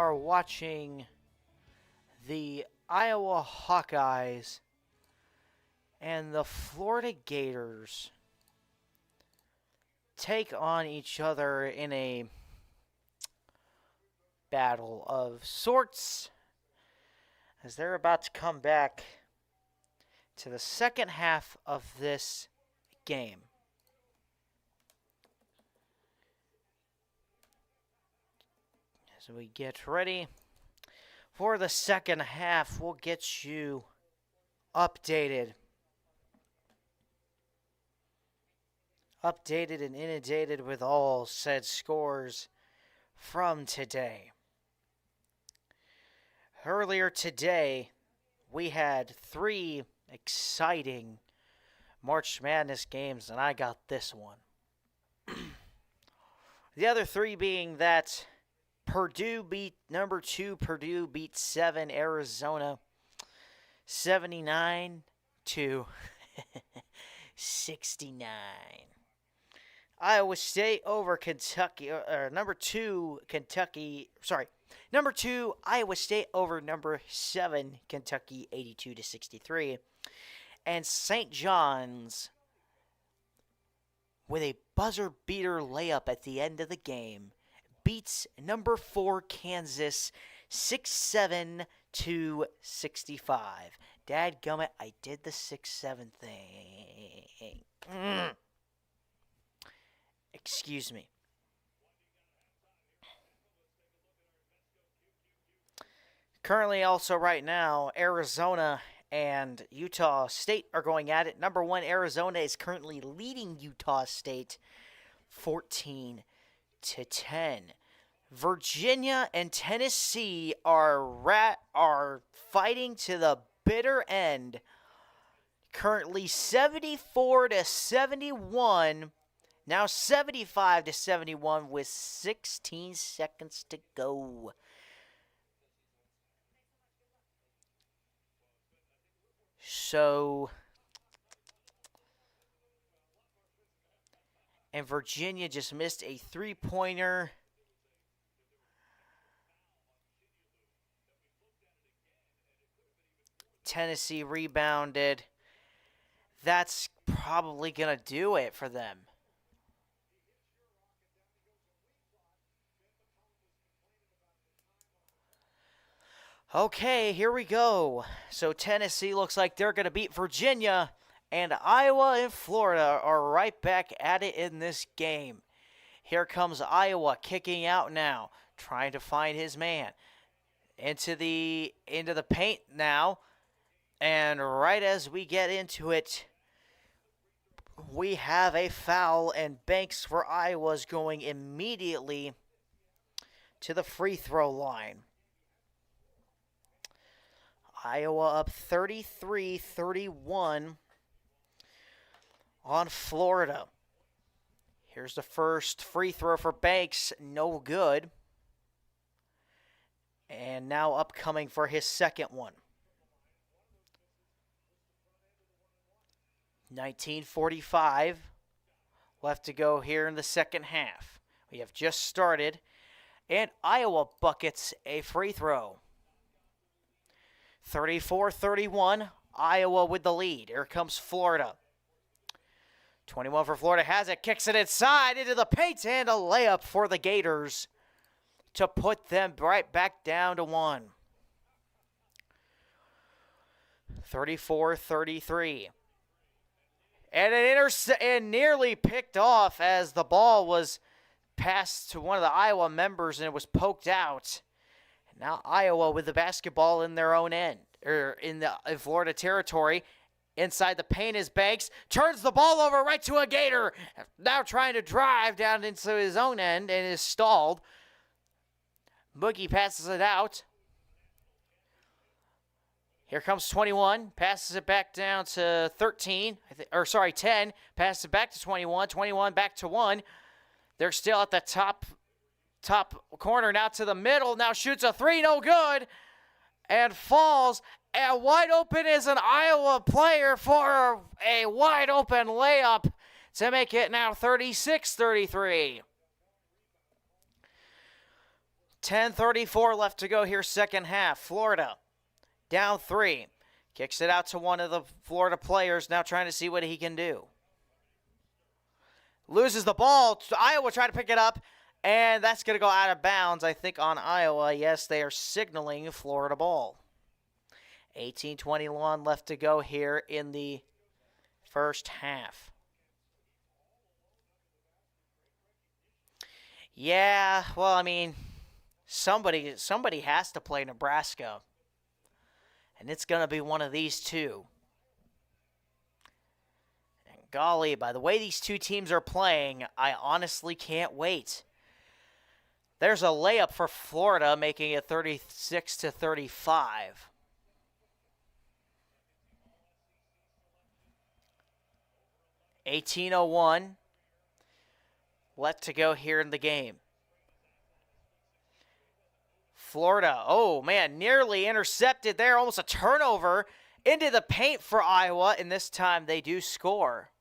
[SPEAKER 1] are watching the Iowa Hawkeyes and the Florida Gators take on each other in a battle of sorts as they're about to come back to the second half of this game. As we get ready for the second half, we'll get you updated and inundated with all said scores from today. Earlier today, we had 3 exciting March Madness games, and I got this one. The other 3 being that Purdue beat number 2, Purdue beat 7 Arizona 79 to 69. Iowa State over Kentucky, number 2 Iowa State over number 7 Kentucky 82 to 63. And St. John's with a buzzer beater layup at the end of the game beats number 4 Kansas 67 to 65. Dadgummit, I did the 6-7 thing. Excuse me. Currently, also right now, Arizona and Utah State are going at it. Number 1, Arizona is currently leading Utah State 14 to 10. Virginia and Tennessee are fighting to the bitter end. Currently 74 to 71. Now 75 to 71 with 16 seconds to go. And Virginia just missed a 3-pointer. Tennessee rebounded. That's probably going to do it for them. Okay, here we go. So Tennessee looks like they're going to beat Virginia, and Iowa and Florida are right back at it in this game. Here comes Iowa kicking out now, trying to find his man. Into the paint now, and right as we get into it, we have a foul, and Banks for Iowa is going immediately to the free throw line. Iowa up 33-31 on Florida. Here's the first free throw for Banks. No good. And now upcoming for his second one. 19:45 left to go here in the second half. We have just started. And Iowa buckets a free throw. 34-31, Iowa with the lead. Here comes Florida. 21 for Florida has it, kicks it inside into the paint, and a layup for the Gators to put them right back down to 1. 34-33. And it nearly picked off as the ball was passed to one of the Iowa members and it was poked out. Now Iowa with the basketball in their own end, or in Florida territory. Inside the paint is Banks. Turns the ball over right to a Gator. Now trying to drive down into his own end and is stalled. Boogie passes it out. Here comes 21. Passes it back down to 10. Passes it back to 21. 21 back to 1. They're still at the top corner, now to the middle, now shoots a 3, no good, and falls, and wide open is an Iowa player for a wide open layup to make it now 36-33. 10:34 left to go here, second half. Florida down 3. Kicks it out to one of the Florida players, now trying to see what he can do. Loses the ball. Iowa trying to pick it up, and that's going to go out of bounds, I think, on Iowa. Yes, they are signaling Florida ball. 18:21 left to go here in the first half. Yeah, well, I mean, somebody has to play Nebraska. And it's going to be one of these two. And golly, by the way these two teams are playing, I honestly can't wait. There's a layup for Florida, making it 36-35. $18:01 left to go here in the game. Florida, oh man, nearly intercepted there, almost a turnover into the paint for Iowa, and this time they do score.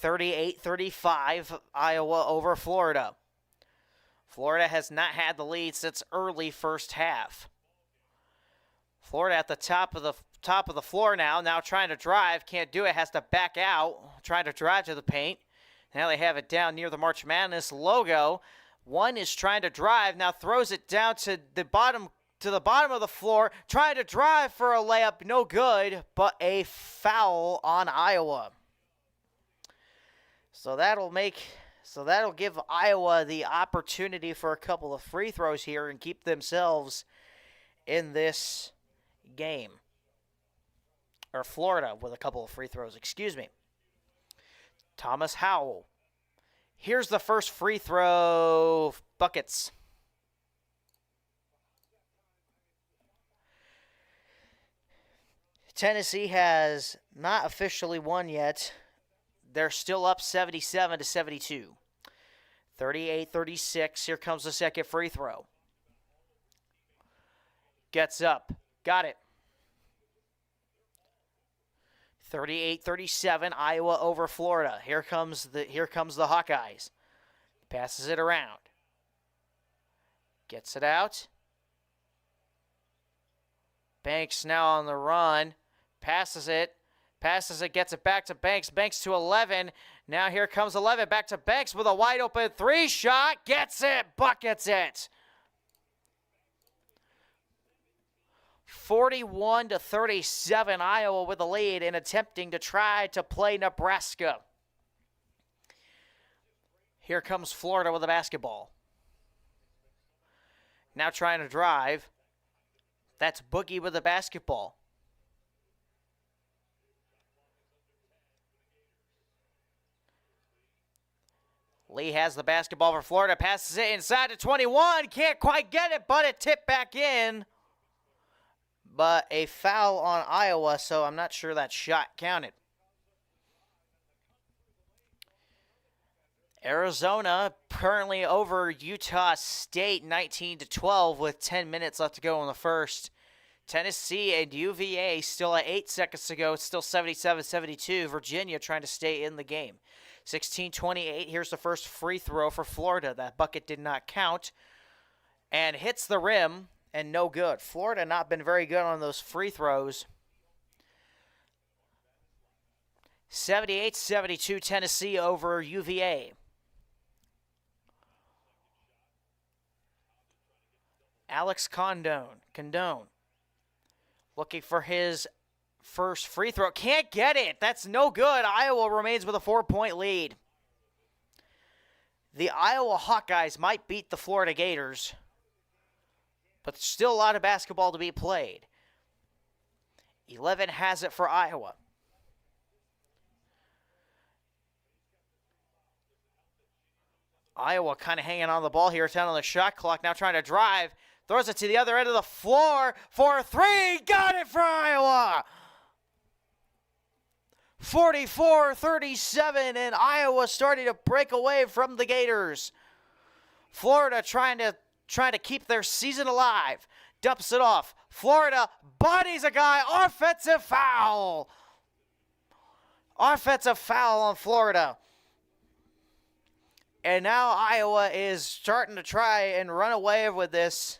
[SPEAKER 1] 38-35, Iowa over Florida. Florida has not had the lead since early first half. Florida at the top of the floor now trying to drive, can't do it, has to back out, trying to drive to the paint. Now they have it down near the March Madness logo. One is trying to drive, now throws it down to the bottom of the floor, trying to drive for a layup, no good, but a foul on Iowa. So that'll give Iowa the opportunity for a couple of free throws here and keep themselves in this game. Or Florida with a couple of free throws, excuse me. Thomas Howell. Here's the first free throw buckets. Tennessee has not officially won yet. They're still up 77-72. 38-36. Here comes the second free throw. Gets up. Got it. 38-37, Iowa over Florida. Here comes the Hawkeyes. Passes it around. Gets it out. Banks now on the run. Passes it, gets it back to Banks. Banks to 11. Now here comes 11. Back to Banks with a wide open 3 shot. Gets it, buckets it. 41-37, Iowa with the lead and attempting to try to play Nebraska. Here comes Florida with the basketball. Now trying to drive. That's Boogie with the basketball. Lee has the basketball for Florida. Passes it inside to 21. Can't quite get it, but it tipped back in. But a foul on Iowa, so I'm not sure that shot counted. Arizona currently over Utah State 19-12 with 10 minutes left to go in the first. Tennessee and UVA still at 8 seconds to go. It's still 77-72. Virginia trying to stay in the game. 16-28. Here's the first free throw for Florida. That bucket did not count and hits the rim. And no good. Florida not been very good on those free throws. 78-72 Tennessee over UVA. Alex Condone. Looking for his first free throw. Can't get it. That's no good. Iowa remains with a 4-point lead. The Iowa Hawkeyes might beat the Florida Gators, but still a lot of basketball to be played. 11 has it for Iowa. Iowa kind of hanging on the ball here, 10 on the shot clock, now trying to drive. Throws it to the other end of the floor for a 3. Got it for Iowa! 44-37, and Iowa starting to break away from the Gators. Florida trying to keep their season alive. Dumps it off. Florida bodies a guy. Offensive foul. Offensive foul on Florida. And now Iowa is starting to try and run away with this.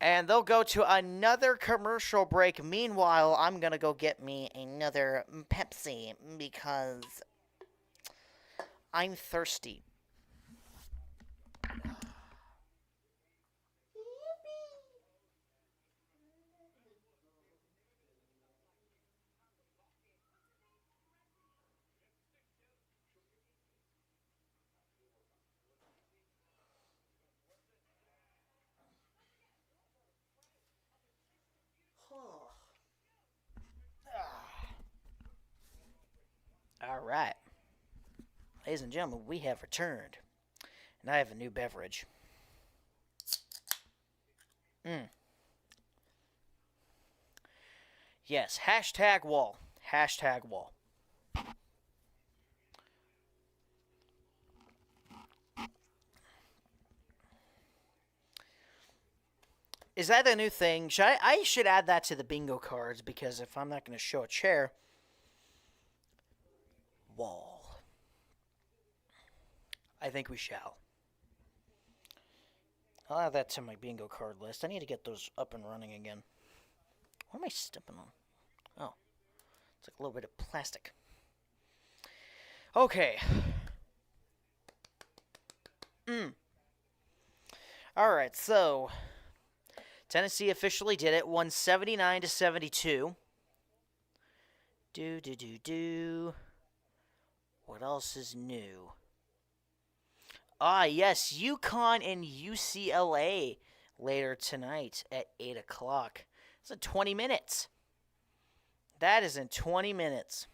[SPEAKER 1] And they'll go to another commercial break. Meanwhile, I'm going to go get me another Pepsi because I'm thirsty. All right. Ladies and gentlemen, we have returned. And I have a new beverage. Yes, hashtag wall. Hashtag wall. Is that a new thing? I should add that to the bingo cards because if I'm not going to show a chair, wall. I think we shall. I'll add that to my bingo card list. I need to get those up and running again. What am I stepping on? Oh, it's like a little bit of plastic. Okay. All right, so Tennessee officially did it, 179-72. What else is new? Yes, UConn and UCLA later tonight at 8 o'clock. It's in 20 minutes. That is in 20 minutes.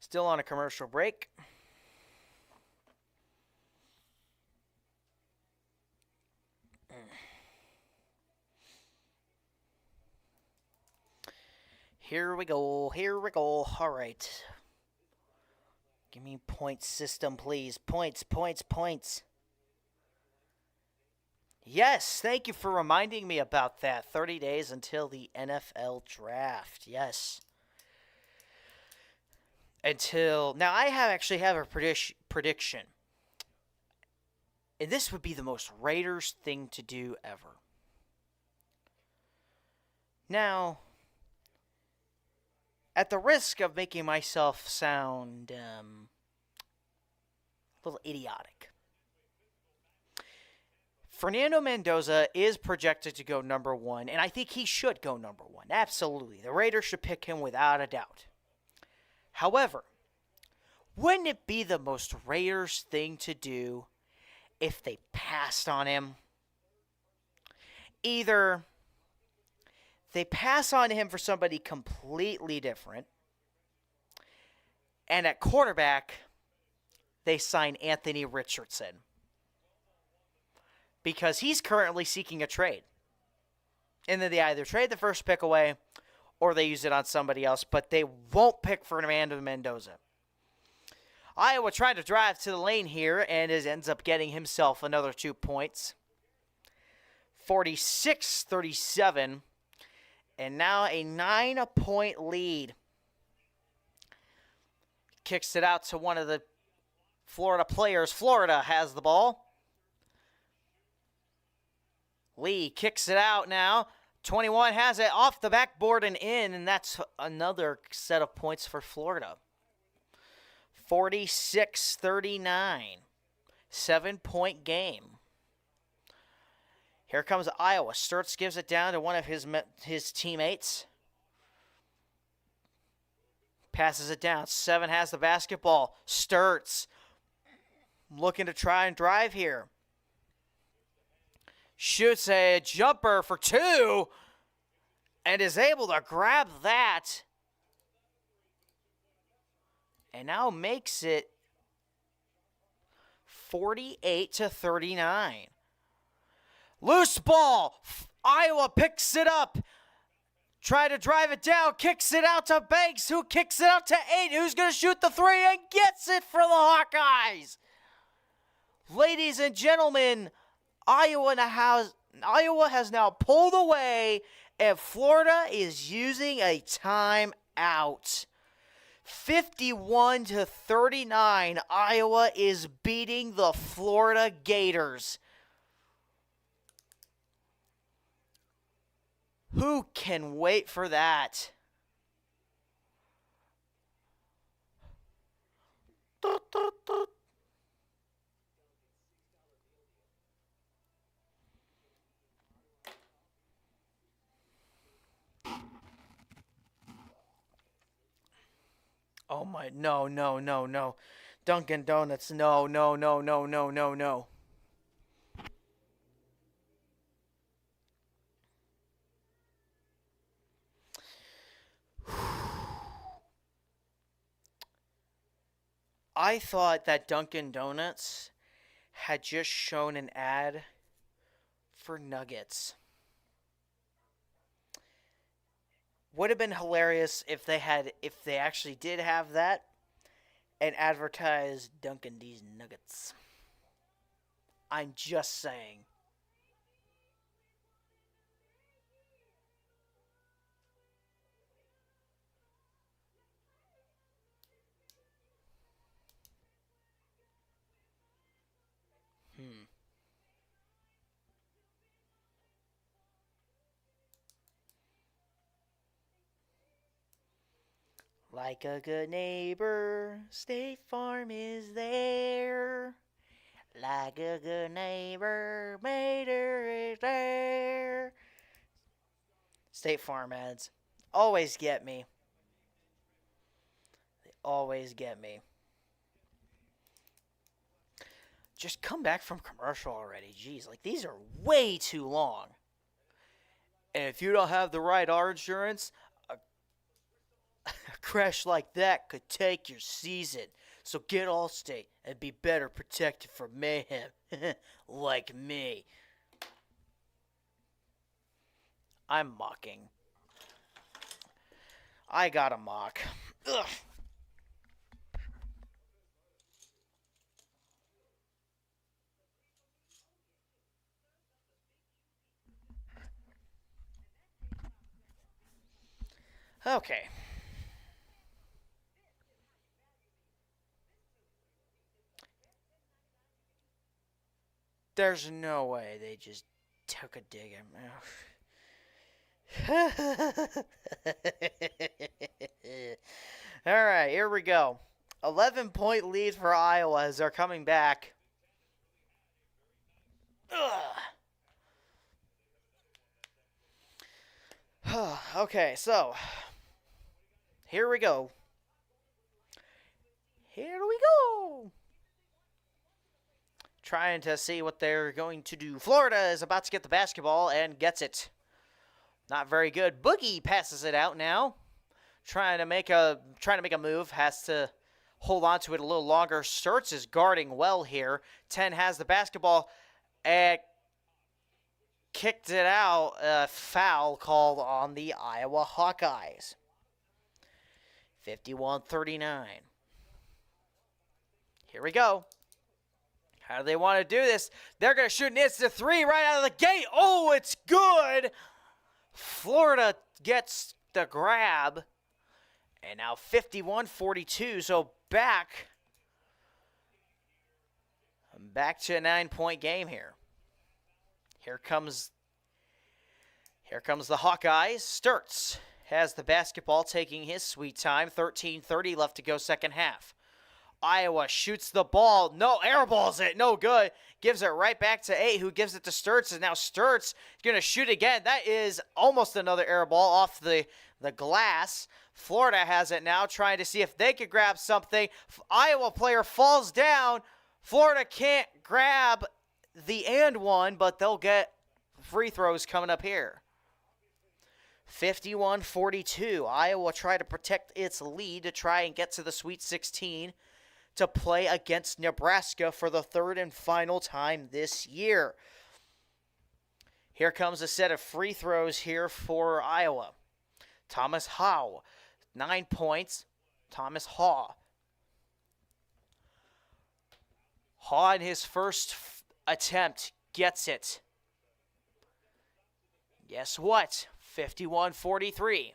[SPEAKER 1] Still on a commercial break. Here we go. All right. Give me point system, please. Points. Yes, thank you for reminding me about that. 30 days until the NFL draft. Yes. Now, I actually have a prediction. And this would be the most Raiders thing to do ever. Now, at the risk of making myself sound a little idiotic, Fernando Mendoza is projected to go number one, and I think he should go number one. Absolutely. The Raiders should pick him without a doubt. However, wouldn't it be the most Raiders thing to do if they passed on him? Either they pass on him for somebody completely different, and at quarterback, they sign Anthony Richardson. Because he's currently seeking a trade. And then they either trade the first pick away, or they use it on somebody else, but they won't pick Fernando Mendoza. Iowa tried to drive to the lane here, and ends up getting himself another 2 points. 46-37. And now a 9-point lead. Kicks it out to one of the Florida players. Florida has the ball. Lee kicks it out now. 21 has it off the backboard and in, and that's another set of points for Florida. 46-39. 7-point game. Here comes Iowa. Sturts gives it down to one of his teammates. Passes it down. 7 has the basketball. Sturts looking to try and drive here. Shoots a jumper for 2 and is able to grab that. And now makes it 48-39. Loose ball. Iowa picks it up. Try to drive it down. Kicks it out to Banks, who kicks it out to 8. Who's going to shoot the 3 and gets it for the Hawkeyes. Ladies and gentlemen, Iowa has now pulled away And Florida is using a timeout. 51-39, Iowa is beating the Florida Gators. Who can wait for that? Oh my, no, no, no, no. Dunkin' Donuts, no, no, no, no, no, no, no. I thought that Dunkin' Donuts had just shown an ad for nuggets. Would have been hilarious if they actually did have that and advertised Dunkin' D's nuggets. I'm just saying. Like a good neighbor, State Farm is there. Like a good neighbor, Mater is there. State Farm ads always get me. They always get me. Just come back from commercial already. Jeez, like these are way too long. And if you don't have the right auto insurance, a crash like that could take your season. So get Allstate and be better protected from mayhem. Like me. I'm mocking. I gotta mock. Ugh. Okay. There's no way they just took a dig at me. All right, here we go. 11-point lead for Iowa as they're coming back. Okay, so here we go. Here we go. Trying to see what they're going to do. Florida is about to get the basketball and gets it. Not very good. Boogie passes it out now. Trying to make a move. Has to hold on to it a little longer. Sturts is guarding well here. 10 has the basketball and kicked it out. Foul called on the Iowa Hawkeyes. 51-39. Here we go. How do they want to do this? They're going to shoot an instant three right out of the gate. Oh, it's good. Florida gets the grab. And now 51-42. So back to a 9-point game here. Here comes the Hawkeyes. Sturts has the basketball, taking his sweet time. 13:30 left to go second half. Iowa shoots the ball. No, airballs it. No good. Gives it right back to 8, who gives it to Sturts. And now Sturts is going to shoot again. That is almost another air ball off the glass. Florida has it now, trying to see if they could grab something. Iowa player falls down. Florida can't grab the and one, but they'll get free throws coming up here. 51-42. Iowa try to protect its lead to try and get to the Sweet 16 to play against Nebraska for the third and final time this year. Here comes a set of free throws here for Iowa. Thomas Howe, 9 points. Thomas Haw. Haw in his first attempt gets it. Guess what? 51-43.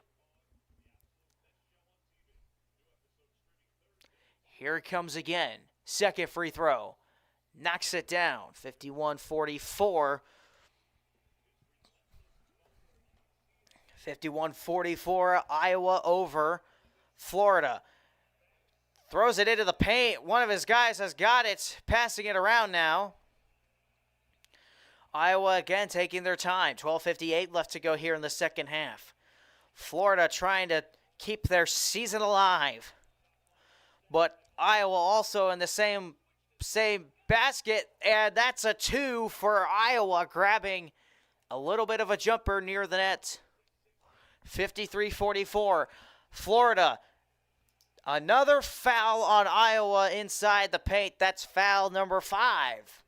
[SPEAKER 1] Here it comes again. Second free throw. Knocks it down. 51-44. 51-44. Iowa over Florida. Throws it into the paint. One of his guys has got it. Passing it around now. Iowa again taking their time. 12:58 left to go here in the second half. Florida trying to keep their season alive. But Iowa also in the same basket, and that's a 2 for Iowa, grabbing a little bit of a jumper near the net. 53-44. Florida, another foul on Iowa inside the paint. That's foul number 5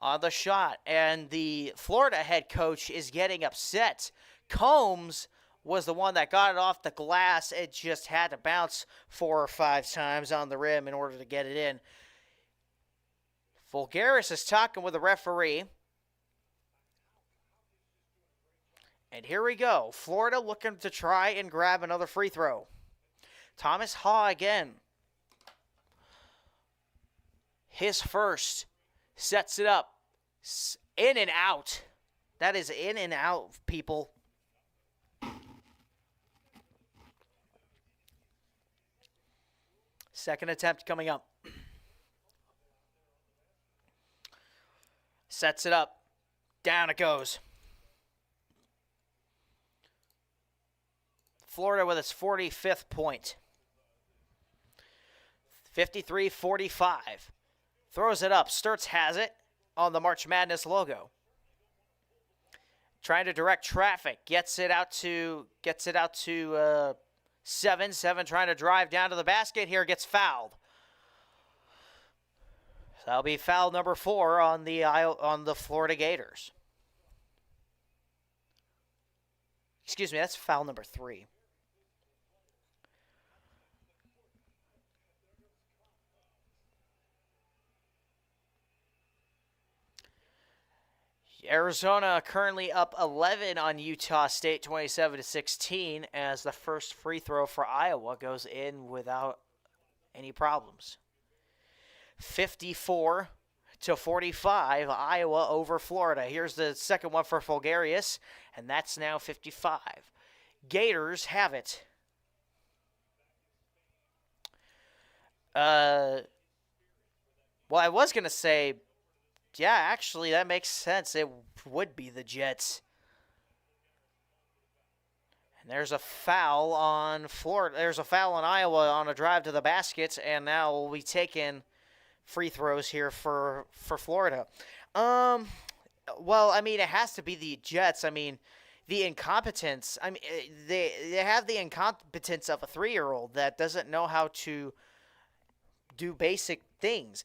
[SPEAKER 1] on the shot, and the Florida head coach is getting upset. Combs was the one that got it off the glass. It just had to bounce 4 or 5 times on the rim in order to get it in. Vulgaris is talking with the referee. And here we go. Florida looking to try and grab another free throw. Thomas Haw again. His first. Sets it up. In and out. That is in and out, people. Second attempt coming up. Sets it up. Down it goes. Florida with its 45th point. 53-45. Throws it up. Sturtz has it on the March Madness logo. Trying to direct traffic. Gets it out to 7. 7 trying to drive down to the basket here. Gets fouled. So that'll be foul number 4 on the Florida Gators. Excuse me, that's foul number 3. Arizona currently up 11 on Utah State, 27-16, as the first free throw for Iowa goes in without any problems. 54-45, Iowa over Florida. Here's the second one for Vulgaris, and that's now 55. Gators have it. Well, I was going to say, yeah, actually, that makes sense. It would be the Jets. And there's a foul on Florida. There's a foul on Iowa on a drive to the basket, and now we'll be taking free throws here for Florida. Well, I mean, it has to be the Jets. I mean, the incompetence. I mean, they have the incompetence of a 3-year-old that doesn't know how to do basic things.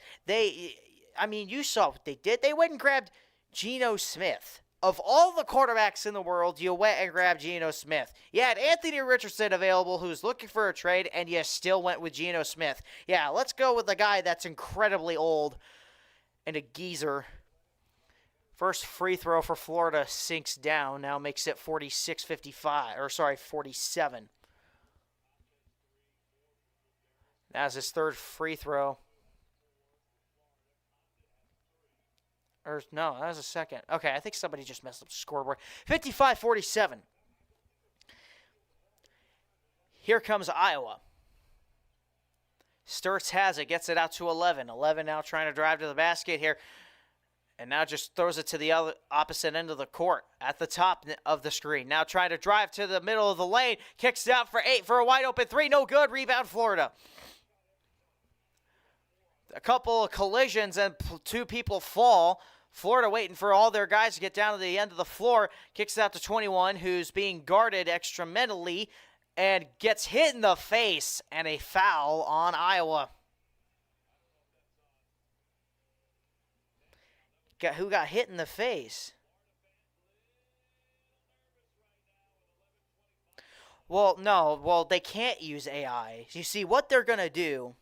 [SPEAKER 1] I mean, you saw what they did. They went and grabbed Geno Smith. Of all the quarterbacks in the world, you went and grabbed Geno Smith. You had Anthony Richardson available who's looking for a trade, and you still went with Geno Smith. Yeah, let's go with the guy that's incredibly old and a geezer. First free throw for Florida sinks down. Now makes it 47. That's his third free throw. Or, no, that was a second. Okay, I think somebody just messed up the scoreboard. 55-47. Here comes Iowa. Sturtz has it, gets it out to 11. 11 now trying to drive to the basket here. And now just throws it to the other opposite end of the court at the top of the screen. Now trying to drive to the middle of the lane. Kicks it out for 8 for a wide open 3. No good. Rebound Florida. A couple of collisions and 2 people fall. Florida waiting for all their guys to get down to the end of the floor. Kicks it out to 21, who's being guarded extramentally and gets hit in the face, and a foul on Iowa. Who got hit in the face? Well, no. Well, they can't use AI. You see, what they're going to do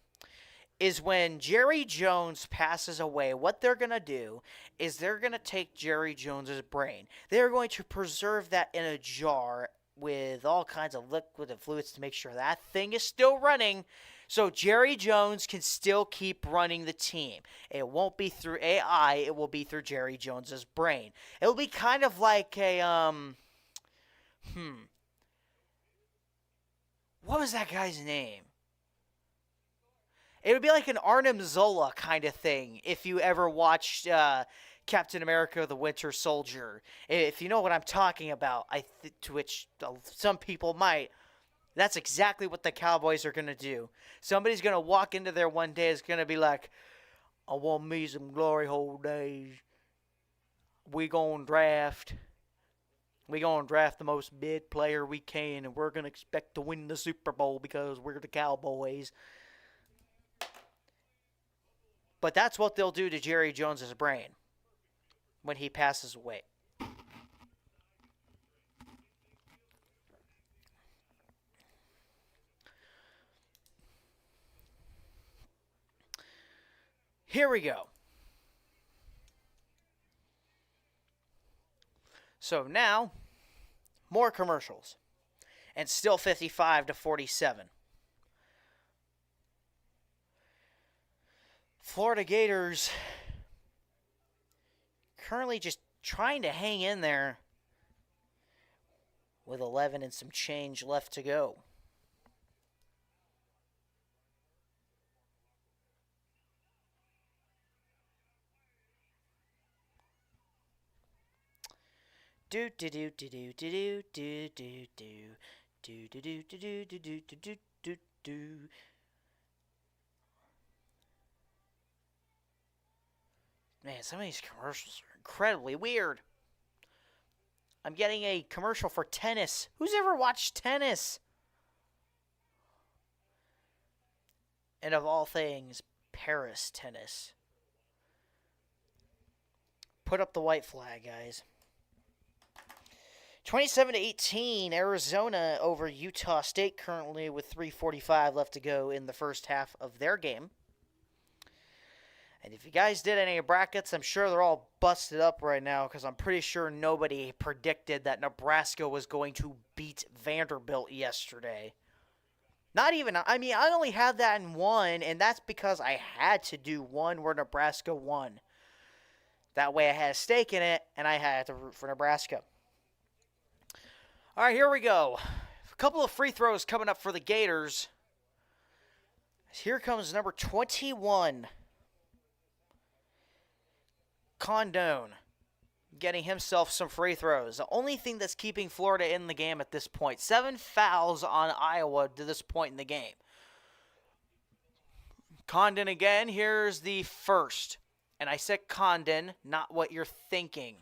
[SPEAKER 1] is when Jerry Jones passes away, what they're going to do is they're going to take Jerry Jones's brain. They're going to preserve that in a jar with all kinds of liquid and fluids to make sure that thing is still running, so Jerry Jones can still keep running the team. It won't be through AI, it will be through Jerry Jones's brain. It'll be kind of like a, what was that guy's name? It would be like an Arnim Zola kind of thing if you ever watched Captain America the Winter Soldier. If you know what I'm talking about, to which some people might, that's exactly what the Cowboys are going to do. Somebody's going to walk into there one day, it's going to be like, I want me some glory hole days. We going to draft the most bid player we can, and we're going to expect to win the Super Bowl because we're the Cowboys. But that's what they'll do to Jerry Jones's brain when he passes away. Here we go. So now, more commercials. And still 55-47. Florida Gators currently just trying to hang in there with 11 and some change left to go. Do do do do do do do do do do do do do do do do do do. Man, some of these commercials are incredibly weird. I'm getting a commercial for tennis. Who's ever watched tennis? And of all things, Paris tennis. Put up the white flag, guys. 27-18, Arizona over Utah State currently with 3:45 left to go in the first half of their game. And if you guys did any brackets, I'm sure they're all busted up right now because I'm pretty sure nobody predicted that Nebraska was going to beat Vanderbilt yesterday. Not even, I mean, I only had that in one, and that's because I had to do one where Nebraska won. That way I had a stake in it, and I had to root for Nebraska. All right, here we go. A couple of free throws coming up for the Gators. Here comes number 21. Condone getting himself some free throws. The only thing that's keeping Florida in the game at this point. 7 fouls on Iowa to this point in the game. Condon again. Here's the first. And I said Condon, not what you're thinking.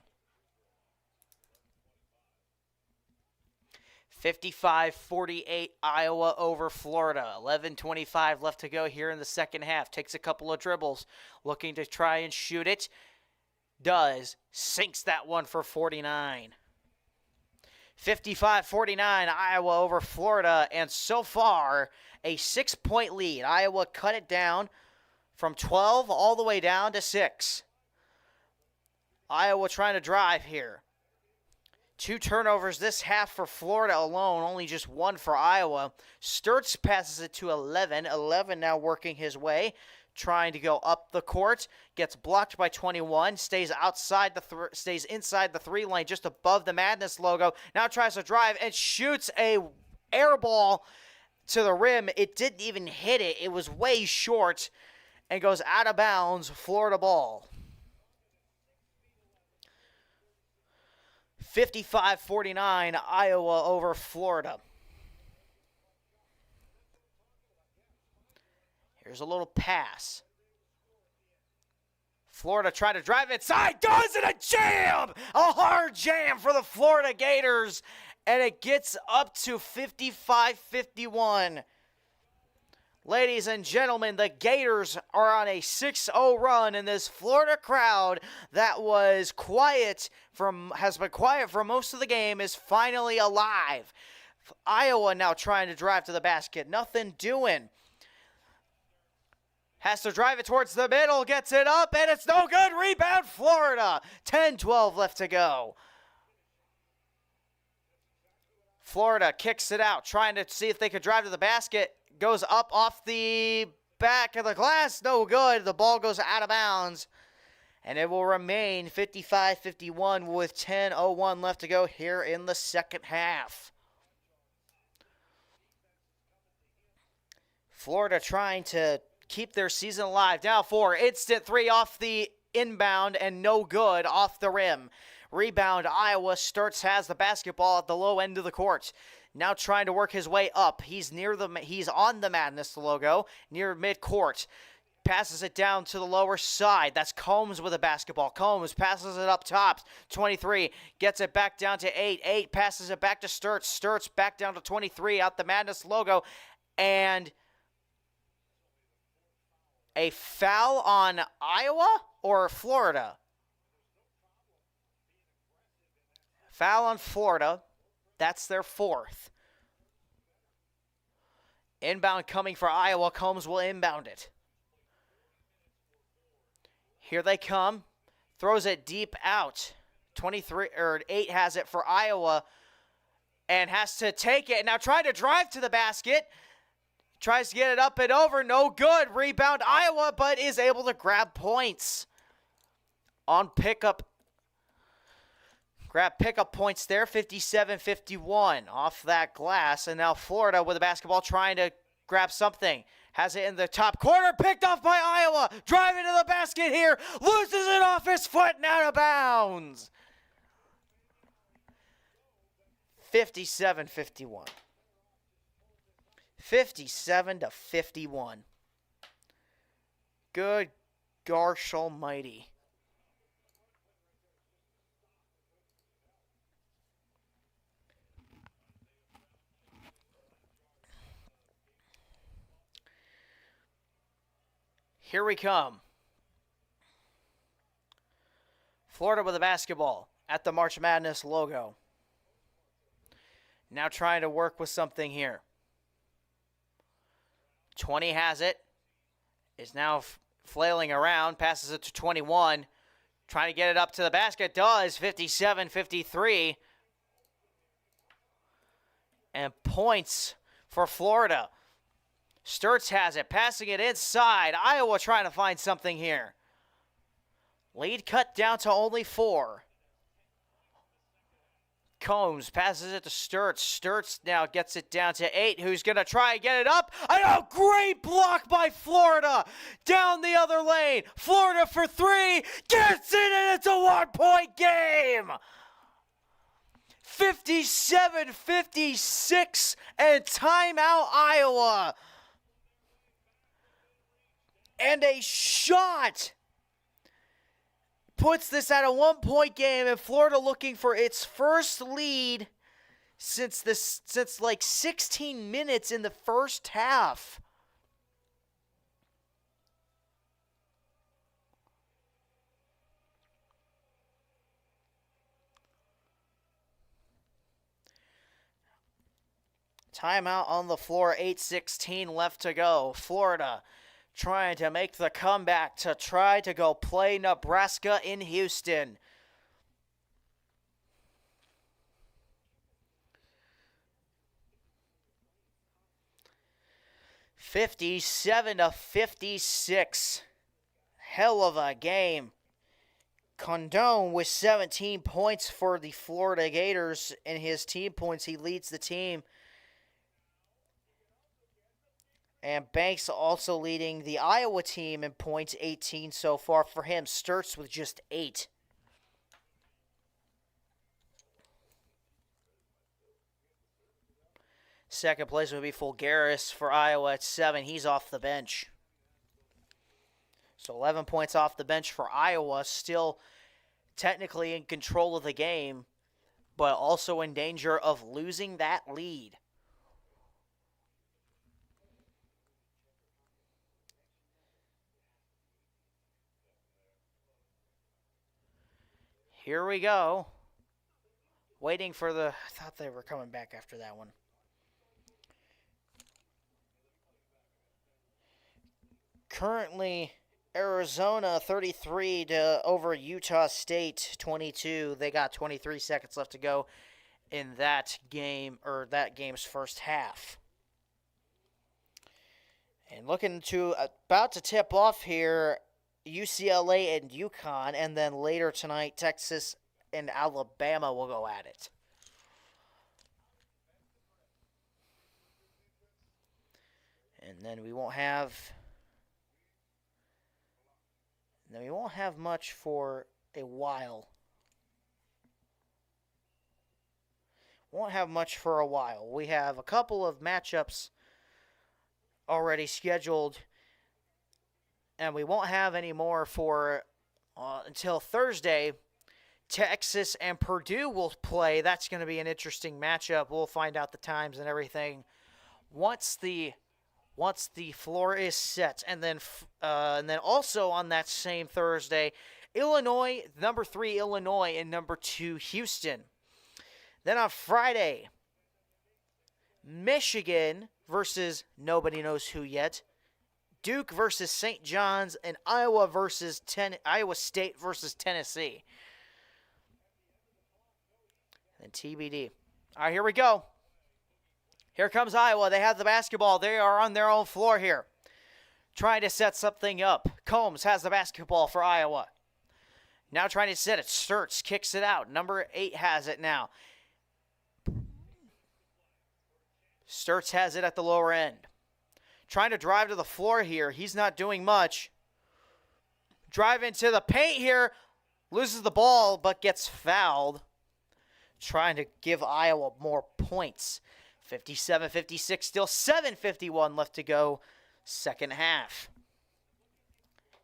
[SPEAKER 1] 55-48 Iowa over Florida. 11:25 left to go here in the second half. Takes a couple of dribbles. Looking to try and shoot it. Does. Sinks that one for 49. 55-49 Iowa over Florida. And so far, a 6-point lead. Iowa cut it down from 12 all the way down to 6. Iowa trying to drive here. 2 turnovers this half for Florida alone, only just 1 for Iowa. Sturts passes it to 11. 11 now working his way, trying to go up the court. Gets blocked by 21. Stays stays inside the 3 lane, just above the Madness logo. Now tries to drive and shoots a air ball to the rim. It didn't even hit it. It was way short and goes out of bounds. Florida ball. 55-49 Iowa over Florida. Here's a little pass. Florida trying to drive inside. Does it, a jam! A hard jam for the Florida Gators. And it gets up to 55-51. Ladies and gentlemen, the Gators are on a 6-0 run, and this Florida crowd that has been quiet for most of the game is finally alive. Iowa now trying to drive to the basket. Nothing doing. Has to drive it towards the middle, gets it up, and it's no good. Rebound, Florida. 10-12 left to go. Florida kicks it out, trying to see if they could drive to the basket. Goes up off the back of the glass. No good. The ball goes out of bounds. And it will remain 55-51 with 10:01 left to go here in the second half. Florida trying to keep their season alive. Now for instant three off the inbound and no good off the rim. Rebound, Iowa. Sturts has the basketball at the low end of the court. Now trying to work his way up. He's on the Madness logo, near midcourt. Passes it down to the lower side. That's Combs with a basketball. Combs passes it up top. 23. Gets it back down to 8. 8 passes it back to Sturts. Sturts back down to 23 out the Madness logo. And a foul on Iowa or Florida? Foul on Florida. That's their fourth. Inbound coming for Iowa. Combs will inbound it. Here they come. Throws it deep out. 8 has it for Iowa and has to take it. Now trying to drive to the basket. Tries to get it up and over. No good. Rebound Iowa, but is able to grab points on pickup. Grab pickup points there. 57-51 off that glass. And now Florida with the basketball trying to grab something. Has it in the top corner, picked off by Iowa. Driving to the basket here. Loses it off his foot and out of bounds. 57-51. 57-51. Good gosh almighty. Here we come. Florida with the basketball at the March Madness logo. Now trying to work with something here. 20 has it. Is now flailing around. Passes it to 21. Trying to get it up to the basket. Does. 57-53. And points for Florida. Sturts has it, passing it inside. Iowa trying to find something here. Lead cut down to only 4. Combs passes it to Sturts. Sturts now gets it down to 8. Who's going to try and get it up? And a great block by Florida. Down the other lane. Florida for 3. Gets it, and it's a 1-point game. 57-56 and timeout Iowa. And a shot puts this at a 1-point game, and Florida looking for its first lead since like 16 minutes in the first half. Timeout on the floor, 8:16 left to go. Florida trying to make the comeback to try to go play Nebraska in Houston. $57-56. Hell of a game. Condon with 17 points for the Florida Gators. In his team points, he leads the team. And Banks also leading the Iowa team in points, 18 so far for him. Sturts with just 8. Second place would be Fulgaris for Iowa at 7. He's off the bench. So 11 points off the bench for Iowa. Still technically in control of the game, but also in danger of losing that lead. Here we go. Waiting for I thought they were coming back after that one. Currently, Arizona 33 to over Utah State 22. They got 23 seconds left to go in that game, or that game's first half. And looking to about to tip off here, UCLA and UConn, and then later tonight, Texas and Alabama will go at it. And then we won't have much for a while. We have a couple of matchups already scheduled, and we won't have any more for until Thursday. Texas and Purdue will play. That's going to be an interesting matchup. We'll find out the times and everything once the floor is set. And then also on that same Thursday, Illinois, number 3 Illinois, and number 2 Houston. Then on Friday, Michigan versus nobody knows who yet, Duke versus St. John's, and Iowa State versus Tennessee. And TBD. All right, here we go. Here comes Iowa. They have the basketball. They are on their own floor here, trying to set something up. Combs has the basketball for Iowa. Now trying to set it. Sturts kicks it out. Number 8 has it now. Sturts has it at the lower end. Trying to drive to the floor here. He's not doing much. Drive into the paint here. Loses the ball, but gets fouled. Trying to give Iowa more points. 57-56, still 7:51 left to go, second half.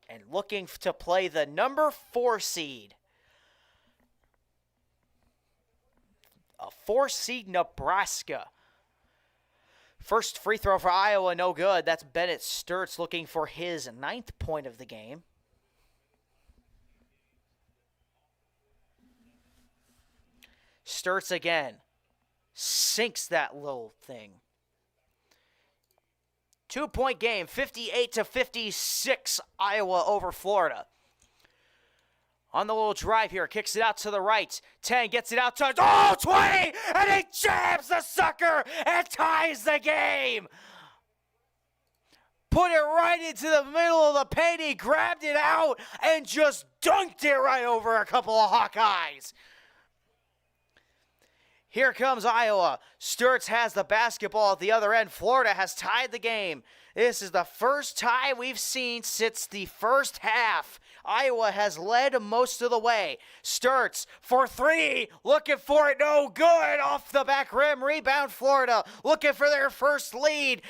[SPEAKER 1] And looking to play the number 4 seed. A 4 seed Nebraska. First free throw for Iowa, no good. That's Bennett Sturts looking for his 9th point of the game. Sturts again. Sinks that little thing. 2-point game, 58-56, Iowa over Florida. On the little drive here, kicks it out to the right. 10 gets it out to 20, and he jams the sucker and ties the game. Put it right into the middle of the paint. He grabbed it out and just dunked it right over a couple of Hawkeyes. Here comes Iowa. Sturts has the basketball at the other end. Florida has tied the game. This is the first tie we've seen since the first half. Iowa has led most of the way. Sturts for 3. Looking for it. No good. Off the back rim. Rebound Florida. Looking for their first lead.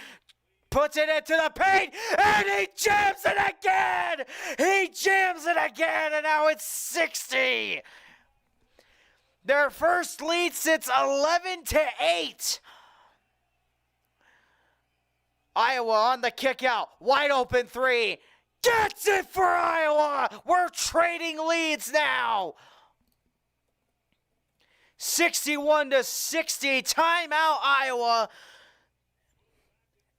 [SPEAKER 1] Puts it into the paint. And he jams it again. And now it's 60. Their first lead sits 11-8. Iowa on the kick out. Wide open 3. Gets it for Iowa. We're trading leads now. 61-60. Timeout Iowa.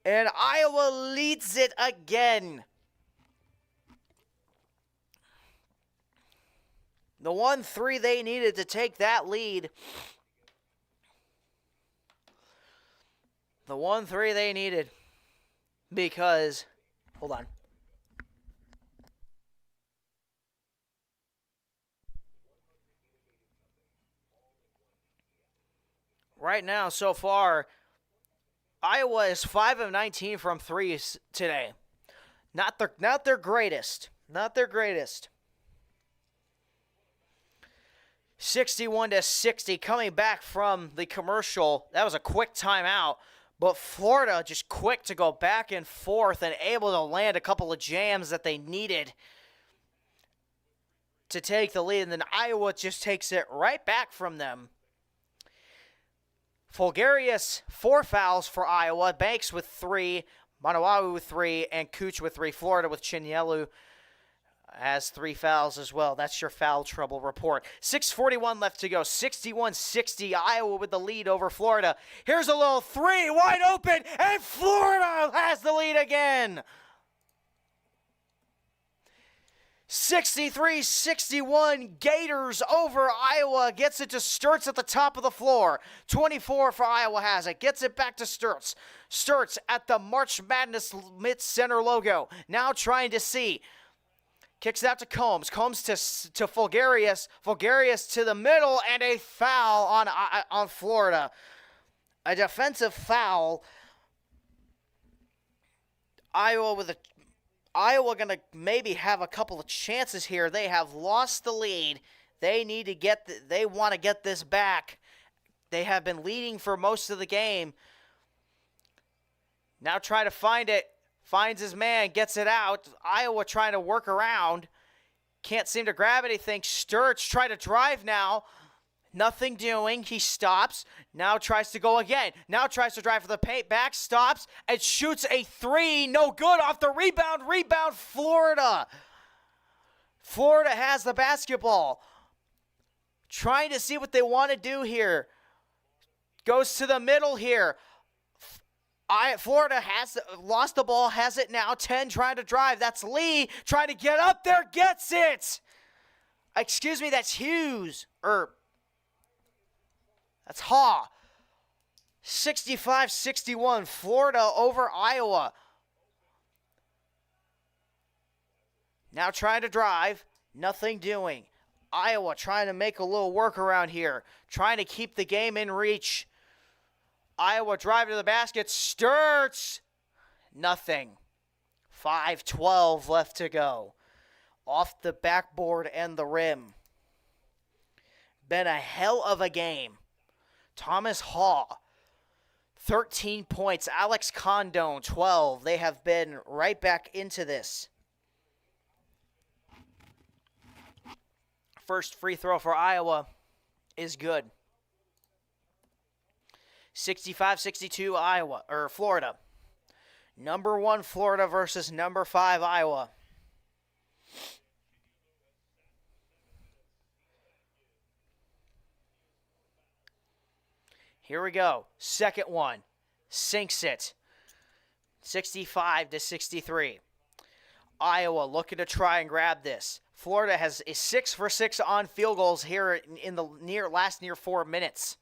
[SPEAKER 1] And Iowa leads it again. The 1-3 they needed to take that lead. The 1-3 they needed because, hold on. Right now, so far, Iowa is 5 of 19 from 3 today. Not their greatest. 61-60, coming back from the commercial. That was a quick timeout, but Florida just quick to go back and forth and able to land a couple of jams that they needed to take the lead, and then Iowa just takes it right back from them. Fulgarius, 4 fouls for Iowa. Banks with 3, Manawawu with 3, and Cooch with 3. Florida with Chinyelu has 3 fouls as well. That's your foul trouble report. 6:41 left to go. 61-60. Iowa with the lead over Florida. Here's a little 3 wide open, and Florida has the lead again. 63-61, Gators over Iowa. Gets it to Sturts at the top of the floor. 24 for Iowa has it. Gets it back to Sturts. Sturts at the March Madness mid-center logo. Now trying to see. Kicks it out to Combs. Combs to Fulgarius. Fulgarius to the middle, and a foul on Florida. A defensive foul. Iowa going to maybe have a couple of chances here. They have lost the lead. They want to get this back. They have been leading for most of the game. Now try to find it. Finds his man, gets it out. Iowa trying to work around. Can't seem to grab anything. Sturts trying to drive now. Nothing doing. He stops. Now tries to go again. Now tries to drive for the paint. Back, stops, and shoots a three. No good off the rebound. Rebound, Florida. Florida has the basketball. Trying to see what they want to do here. Goes to the middle here. Florida has lost the ball, has it now. 10 trying to drive. That's Lee trying to get up there, gets it. Excuse me, that's Hughes. That's Haw. 65-61, Florida over Iowa. Now trying to drive, nothing doing. Iowa trying to make a little workaround here, trying to keep the game in reach. Iowa driving to the basket. Sturts. Nothing. 5:12 left to go. Off the backboard and the rim. Been a hell of a game. Thomas Haw, 13 points. Alex Condon, 12. They have been right back into this. First free throw for Iowa is good. 65-62 Florida. Number 1 Florida versus number 5 Iowa. Here we go. Second one. Sinks it. 65-63. Iowa looking to try and grab this. Florida is 6 for 6 on field goals here in the last 4 minutes.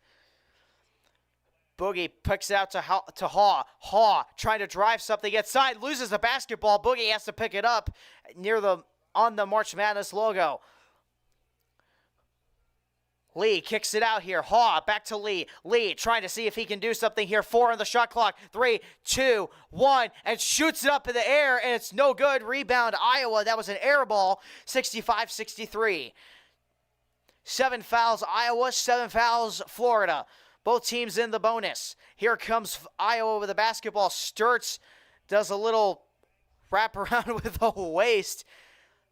[SPEAKER 1] Boogie picks it out to Haw. Haw trying to drive something inside, loses the basketball. Boogie has to pick it up on the March Madness logo. Lee kicks it out here. Haw back to Lee. Lee trying to see if he can do something here. 4 on the shot clock. 3, 2, 1, and shoots it up in the air, and it's no good. Rebound Iowa. That was an air ball. 65-63. 7 fouls Iowa, 7 fouls Florida. Both teams in the bonus. Here comes Iowa with the basketball. Sturts does a little wrap around with the waist.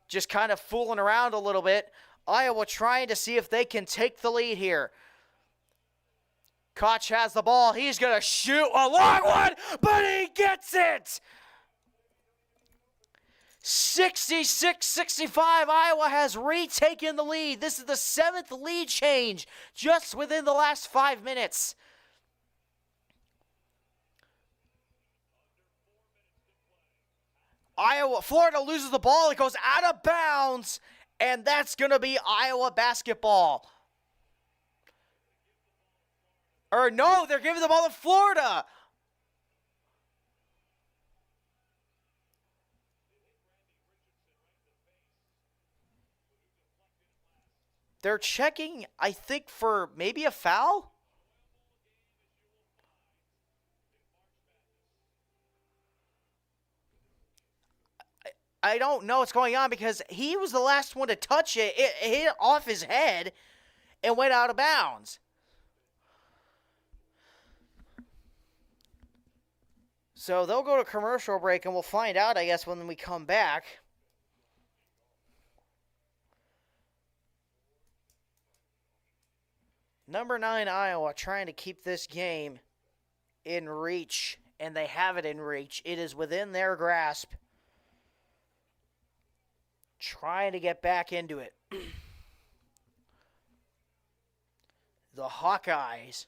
[SPEAKER 1] Just kind of fooling around a little bit. Iowa trying to see if they can take the lead here. Koch has the ball. He's going to shoot a long one, but he gets it. 66-65, Iowa has retaken the lead. This is the 7th lead change just within the last 5 minutes. Florida loses the ball. It goes out of bounds, and that's going to be Iowa basketball. Or no, they're giving the ball to Florida. They're checking, I think, for maybe a foul? I don't know what's going on because he was the last one to touch it. It hit off his head and went out of bounds. So they'll go to commercial break, and we'll find out, I guess, when we come back. Number 9, Iowa, trying to keep this game in reach, and they have it in reach. It is within their grasp. Trying to get back into it. The Hawkeyes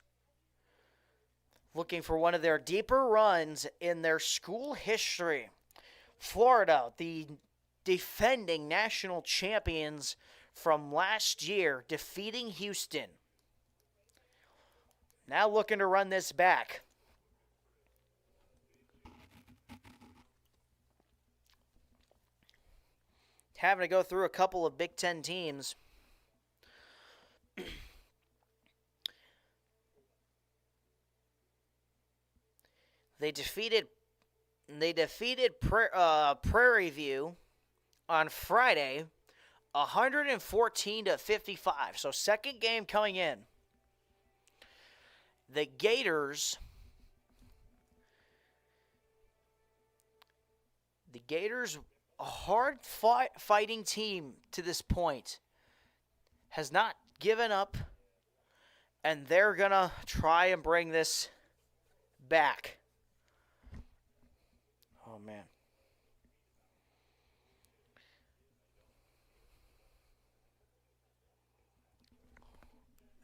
[SPEAKER 1] looking for one of their deeper runs in their school history. Florida, the defending national champions from last year, defeating Houston. Now looking to run this back. Having to go through a couple of Big Ten teams. They defeated Prairie View on Friday, 114-55. So second game coming in. The Gators a hard fighting team to this point, has not given up, and they're going to try and bring this back. Oh, man.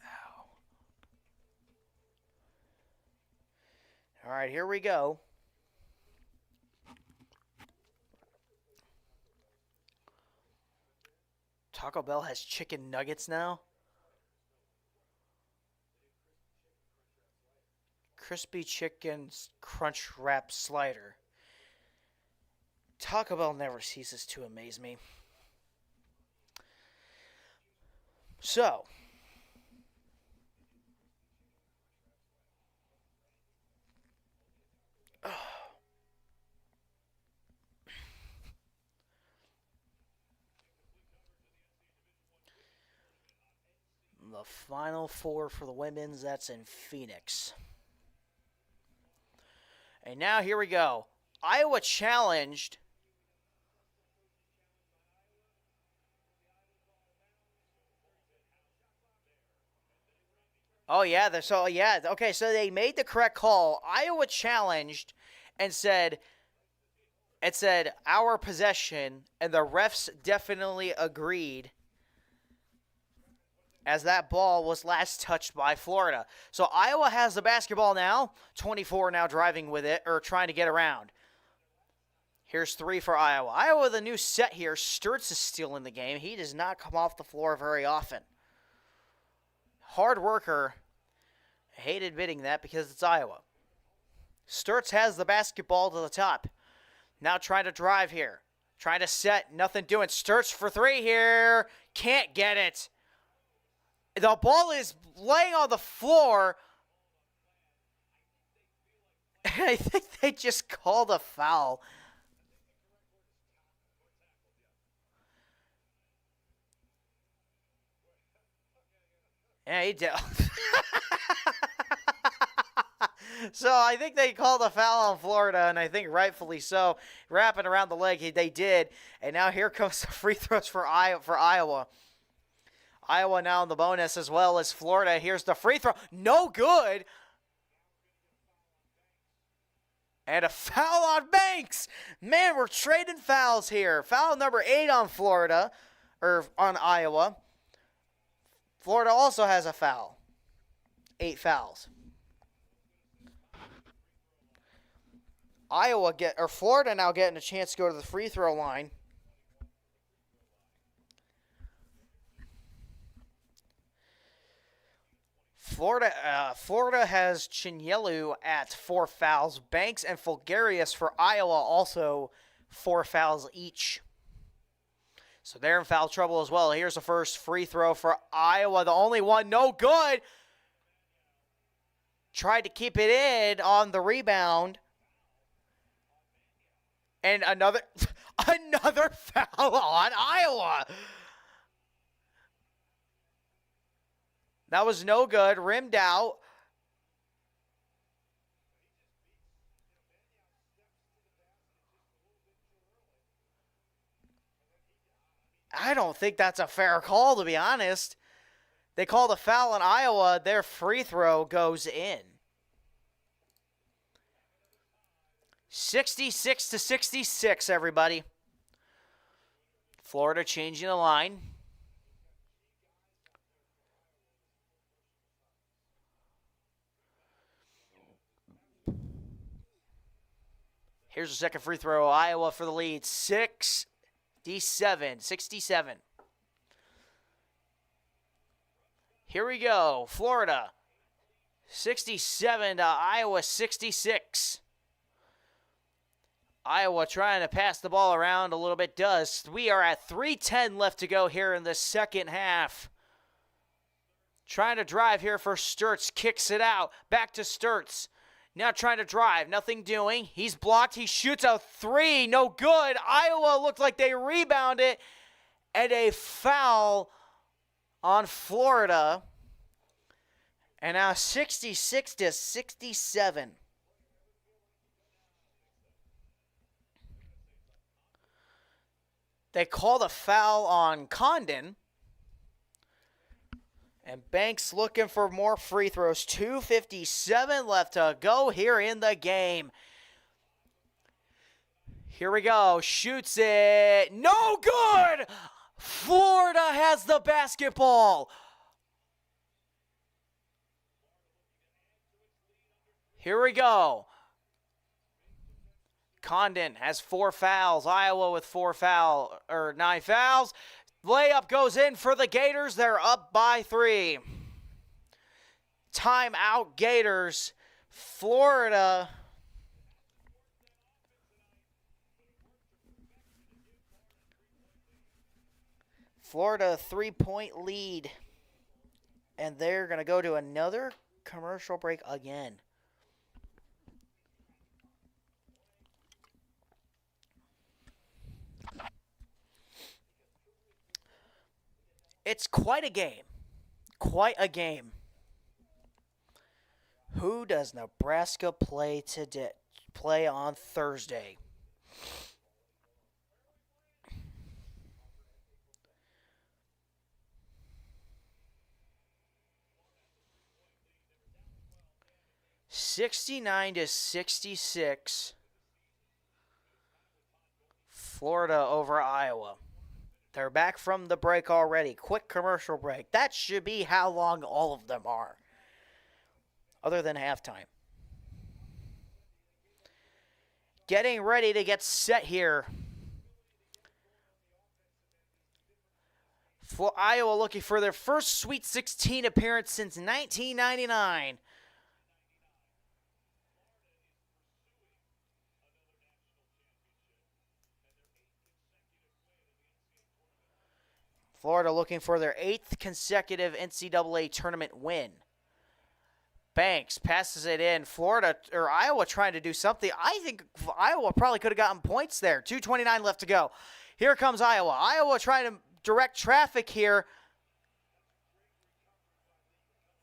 [SPEAKER 1] Ow. All right, here we go. Taco Bell has chicken nuggets now. Crispy chicken crunch wrap slider. Taco Bell never ceases to amaze me. So, the Final Four for the women's, that's in Phoenix. And now here we go. Iowa challenged. Oh, yeah. Okay, so they made the correct call. Iowa challenged and said, our possession, and the refs definitely agreed, as that ball was last touched by Florida. So Iowa has the basketball now. 24 now driving with it, or trying to get around. Here's 3 for Iowa. Iowa, the new set here. Sturtz is still in the game. He does not come off the floor very often. Hard worker. I hate admitting that because it's Iowa. Sturtz has the basketball to the top. Now trying to drive here. Trying to set. Nothing doing. Sturtz for 3 here. Can't get it. The ball is laying on the floor. I think they just called a foul. Yeah, he did. So I think they called a foul on Florida, and I think rightfully so. Wrapping around the leg, they did. And now here comes the free throws for Iowa. Iowa now in the bonus as well as Florida. Here's the free throw. No good. And a foul on Banks. Man, we're trading fouls here. Foul number 8 on Florida, or on Iowa. Florida also has a foul. 8 fouls. Florida now getting a chance to go to the free throw line. Florida has Chinyelu at 4 fouls. Banks and Fulgarius for Iowa also 4 fouls each. So they're in foul trouble as well. Here's the first free throw for Iowa. The only one, no good. Tried to keep it in on the rebound. And another foul on Iowa. That was no good. Rimmed out. I don't think that's a fair call, to be honest. They called a foul on Iowa. Their free throw goes in. 66-66, everybody. Florida changing the line. Here's the second free throw. Iowa for the lead. 6 67. Here we go. Florida 67 to Iowa 66. Iowa trying to pass the ball around a little bit does. We are at 3:10 left to go here in the second half. Trying to drive here for Sturtz. Kicks it out. Back to Sturtz. Now trying to drive. Nothing doing. He's blocked. He shoots a three. No good. Iowa looked like they rebounded. And a foul on Florida. And now 66 to 67. They called a foul on Condon. And Banks looking for more free throws. 2:57 left to go here in the game. Here we go. Shoots it. No good! Florida has the basketball. Here we go. Condon has 4 fouls. Iowa with 9 fouls. Layup goes in for the Gators. They're up by 3. Timeout Gators. Florida. Florida 3-point lead. And they're going to go to another commercial break again. It's quite a game. Quite a game. Who does Nebraska play today? Play on Thursday? $69 to 66. Florida over Iowa. They're back from the break already. Quick commercial break. That should be how long all of them are. Other than halftime. Getting ready to get set here. For Iowa looking for their first Sweet 16 appearance since 1999. Florida looking for their 8th consecutive NCAA tournament win. Banks passes it in. Iowa trying to do something. I think Iowa probably could have gotten points there. 2:29 left to go. Here comes Iowa. Iowa trying to direct traffic here.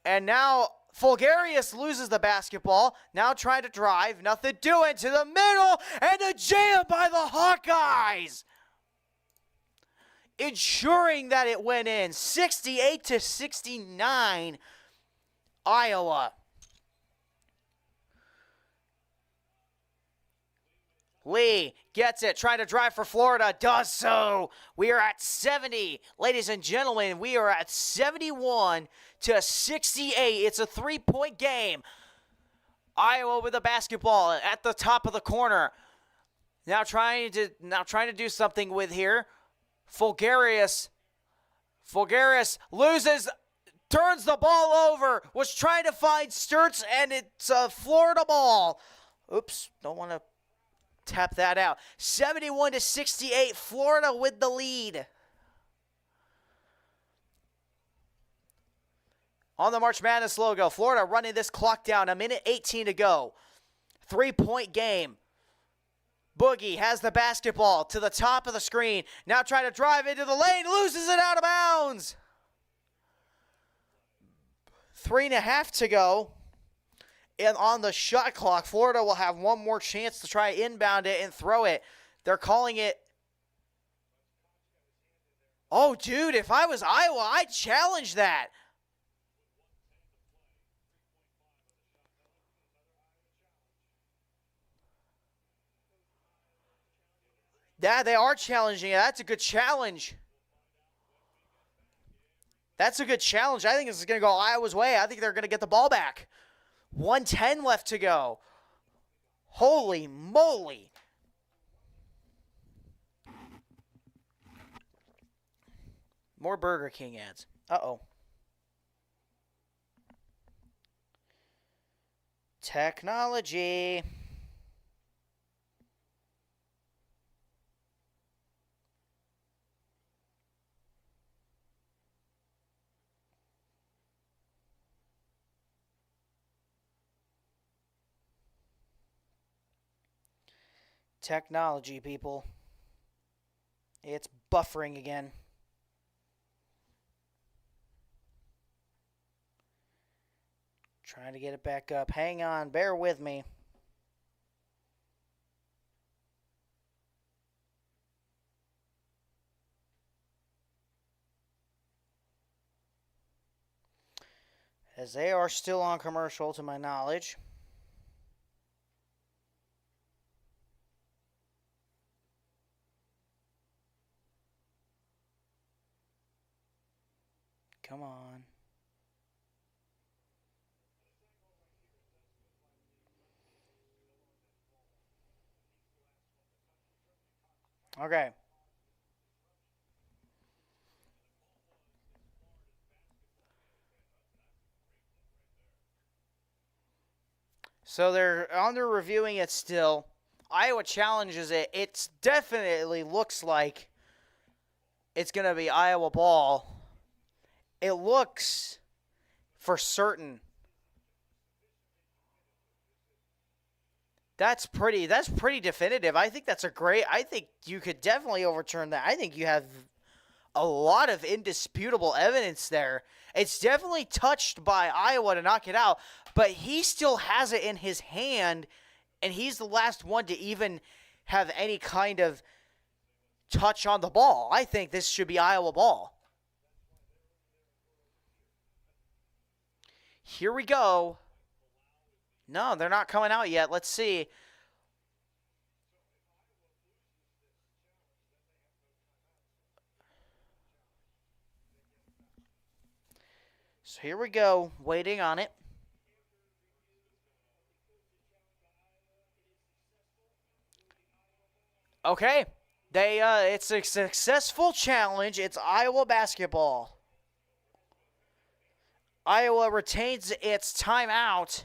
[SPEAKER 1] And now Fulgarius loses the basketball. Now trying to drive. Nothing doing to the middle. And a jam by the Hawkeyes. Ensuring that it went in. 68 to 69, Iowa. Lee gets it, trying to drive for Florida, does so. We are at 70. Ladies and gentlemen, we are at 71 to 68. It's a 3-point game. Iowa with the basketball at the top of the corner. Now trying to do something with here. Fulgarius loses, turns the ball over, was trying to find Sturtz, and it's a Florida ball. Oops, don't want to tap that out. 71 to 68, Florida with the lead. On the March Madness logo, Florida running this clock down, 1:18 to go. 3-point game. Boogie has the basketball to the top of the screen. Now trying to drive into the lane. Loses it out of bounds. 3.5 to go. And on the shot clock, Florida will have one more chance to try inbound it and throw it. They're calling it. Oh, dude, if I was Iowa, I'd challenge that. Yeah, they are challenging it. That's a good challenge. That's a good challenge. I think this is going to go Iowa's way. I think they're going to get the ball back. 1:10 left to go. Holy moly. More Burger King ads. Uh-oh. Technology. Technology, people. It's buffering again. Trying to get it back up. Hang on. Bear with me. As they are still on commercial, to my knowledge. Come on. Okay. So they're under reviewing it still. Iowa challenges it. It definitely looks like it's going to be Iowa ball. It looks for certain. That's pretty definitive. I think I think you could definitely overturn that. I think you have a lot of indisputable evidence there. It's definitely touched by Iowa to knock it out, but he still has it in his hand, and he's the last one to even have any kind of touch on the ball. I think this should be Iowa ball. Here we go. No, they're not coming out yet. Let's see. So here we go, waiting on it. Okay. It's a successful challenge. It's Iowa basketball. Iowa retains its timeout.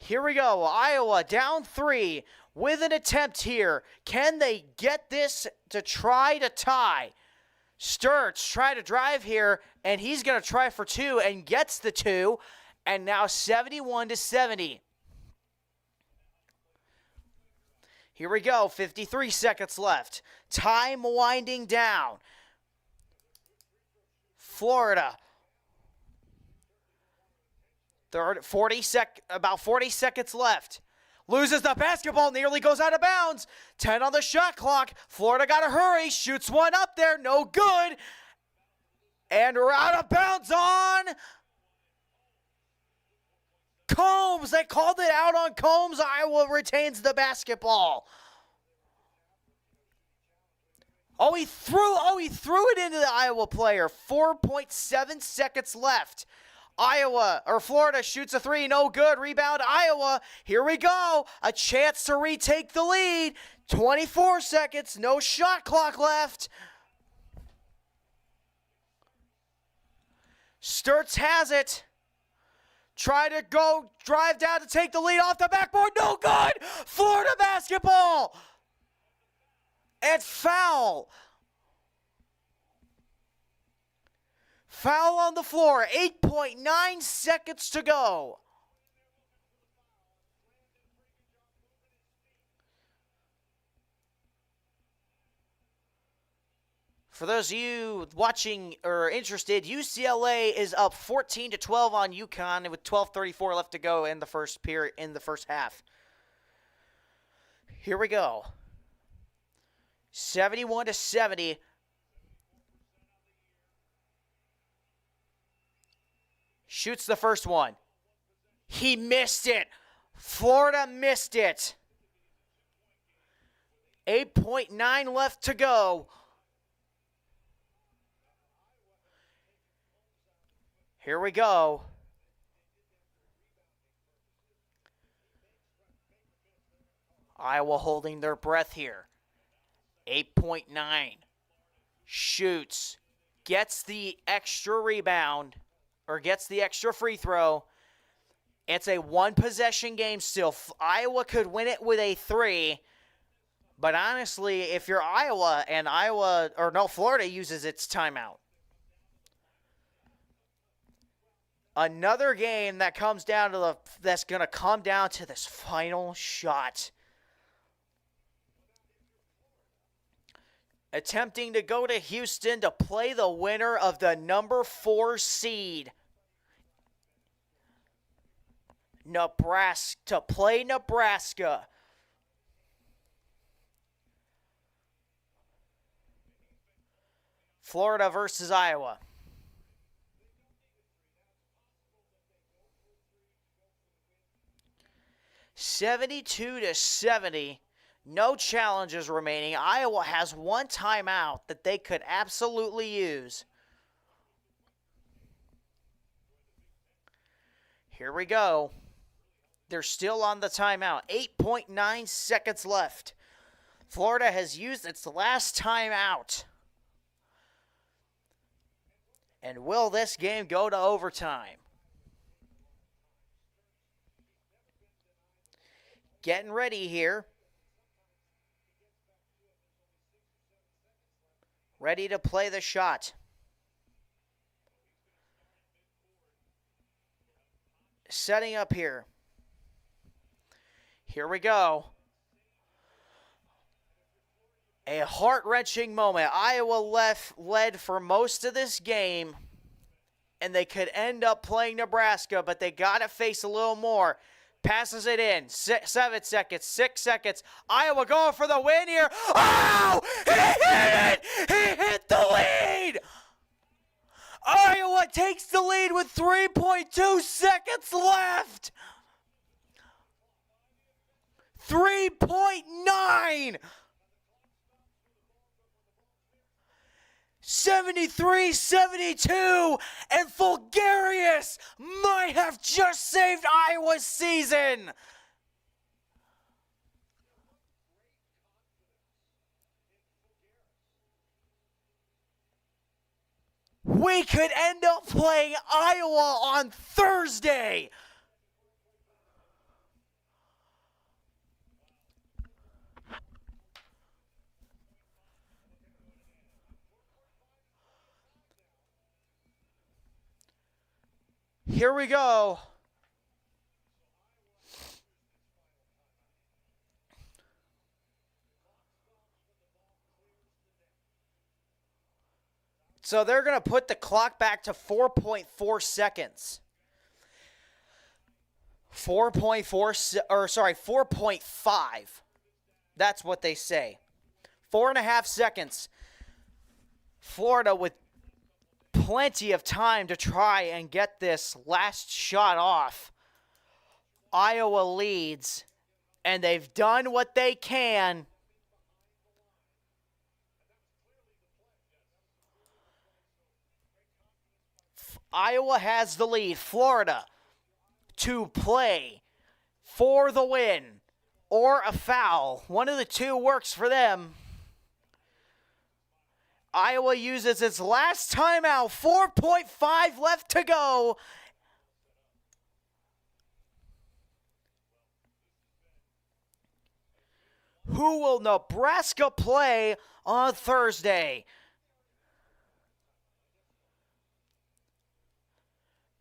[SPEAKER 1] Here we go. Iowa down 3 with an attempt here. Can they get this to try to tie? Sturts try to drive here, and he's going to try for 2 and gets the 2. And now 71-70. Here we go. 53 seconds left. Time winding down. Florida. About 40 seconds left. Loses the basketball, nearly goes out of bounds. 10 on the shot clock. Florida got to hurry. Shoots one up there. No good. And we're out of bounds on Combs. They called it out on Combs. Iowa retains the basketball. He threw it into the Iowa player. 4.7 seconds left. Florida shoots a 3, no good. Rebound, Iowa. Here we go. A chance to retake the lead. 24 seconds, no shot clock left. Sturts has it. Try to go, drive down to take the lead off the backboard. No good. Florida basketball. And foul. Foul on the floor. 8.9 seconds to go. For those of you watching or interested, UCLA is up 14-12 on UConn with 12:34 left to go in the first period, in the first half. Here we go. 71-70. Shoots the first one. He missed it. Florida missed it. 8.9 left to go. Here we go.
[SPEAKER 2] Iowa holding their breath here. 8.9. Shoots. Gets the extra rebound, or gets the extra free throw. It's a one-possession game still. Iowa could win it with a 3. But honestly, if you're Iowa and Florida uses its timeout. Another game that's going to come down to this final shot. Attempting to go to Houston to play the winner of the number 4 seed. Nebraska. Florida versus Iowa. (72-70). No challenges remaining. Iowa has one timeout that they could absolutely use. Here we go. They're still on the timeout. 8.9 seconds left. Florida has used its last timeout. And will this game go to overtime? Getting ready here. Ready to play the shot. Setting up here. Here we go. A heart-wrenching moment. Iowa led for most of this game, and they could end up playing Nebraska, but they got to face a little more. Passes it in. 7 seconds. 6 seconds. Iowa going for the win here. Oh! He hit it! He hit the lead! Iowa takes the lead with 3.2 seconds left. 3.9. 73-72, and Fulgarius might have just saved Iowa's season. We could end up playing Iowa on Thursday. Here we go. So they're going to put the clock back to 4.4 seconds. 4.5. That's what they say. 4.5 seconds. Florida with plenty of time to try and get this last shot off. Iowa leads, and they've done what they can. Iowa has the lead. Florida to play for the win or a foul. One of the two works for them. Iowa uses its last timeout. 4.5 left to go. Who will Nebraska play on Thursday?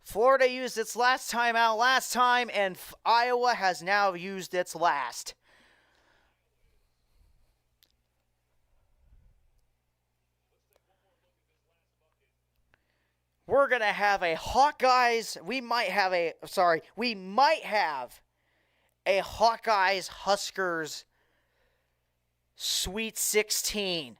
[SPEAKER 2] Florida used its last timeout last time, and Iowa has now used its last. We're going to have a Hawkeyes. We might have a Hawkeyes Huskers Sweet 16.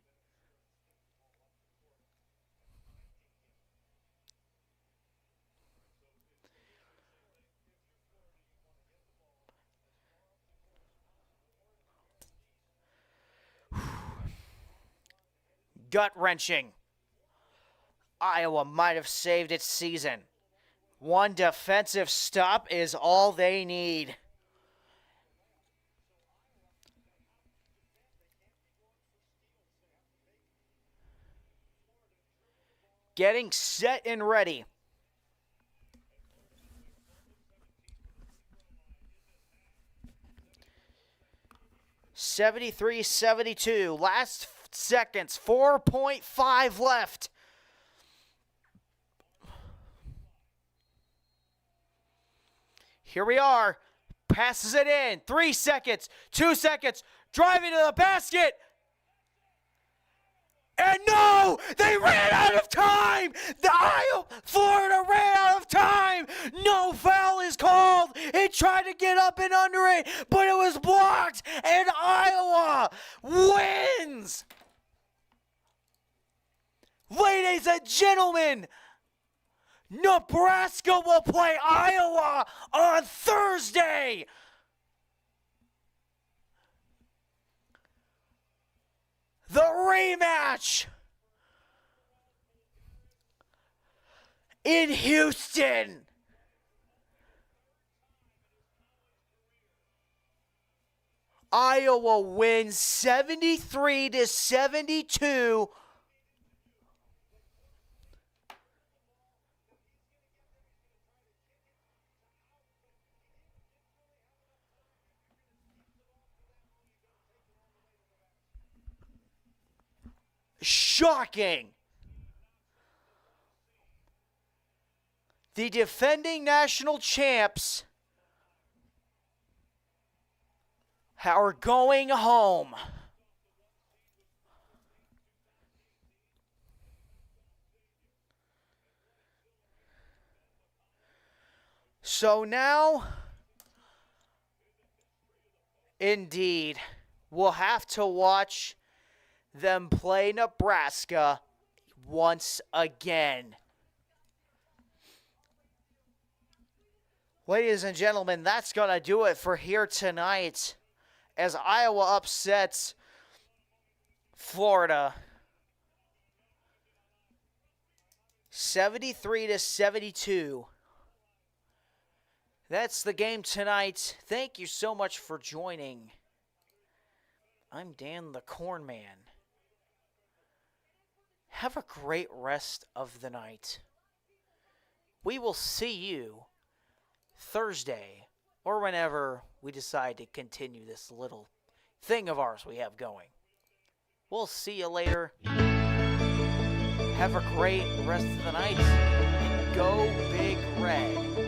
[SPEAKER 2] Gut-wrenching. Iowa might have saved its season. One defensive stop is all they need. getting set and ready. (73-72). Last seconds. 4.5 left. Here we are. Passes it in. 3 seconds. 2 seconds. Driving to the basket. And no! They ran out of time! Florida ran out of time! No foul is called! It tried to get up and under it, but it was blocked! And Iowa wins! Ladies and gentlemen, Nebraska will play Iowa on Thursday! The rematch in Houston. Iowa wins 73-72. Shocking. The defending national champs are going home. So now, indeed, we'll have to watch them play Nebraska once again. Ladies and gentlemen, that's going to do it for here tonight as Iowa upsets Florida 73-72. That's the game tonight. Thank you so much for joining. I'm Dan the Corn Man. Have a great rest of the night. We will see you Thursday or whenever we decide to continue this little thing of ours we have going. We'll see you later. Have a great rest of the night and go Big Red.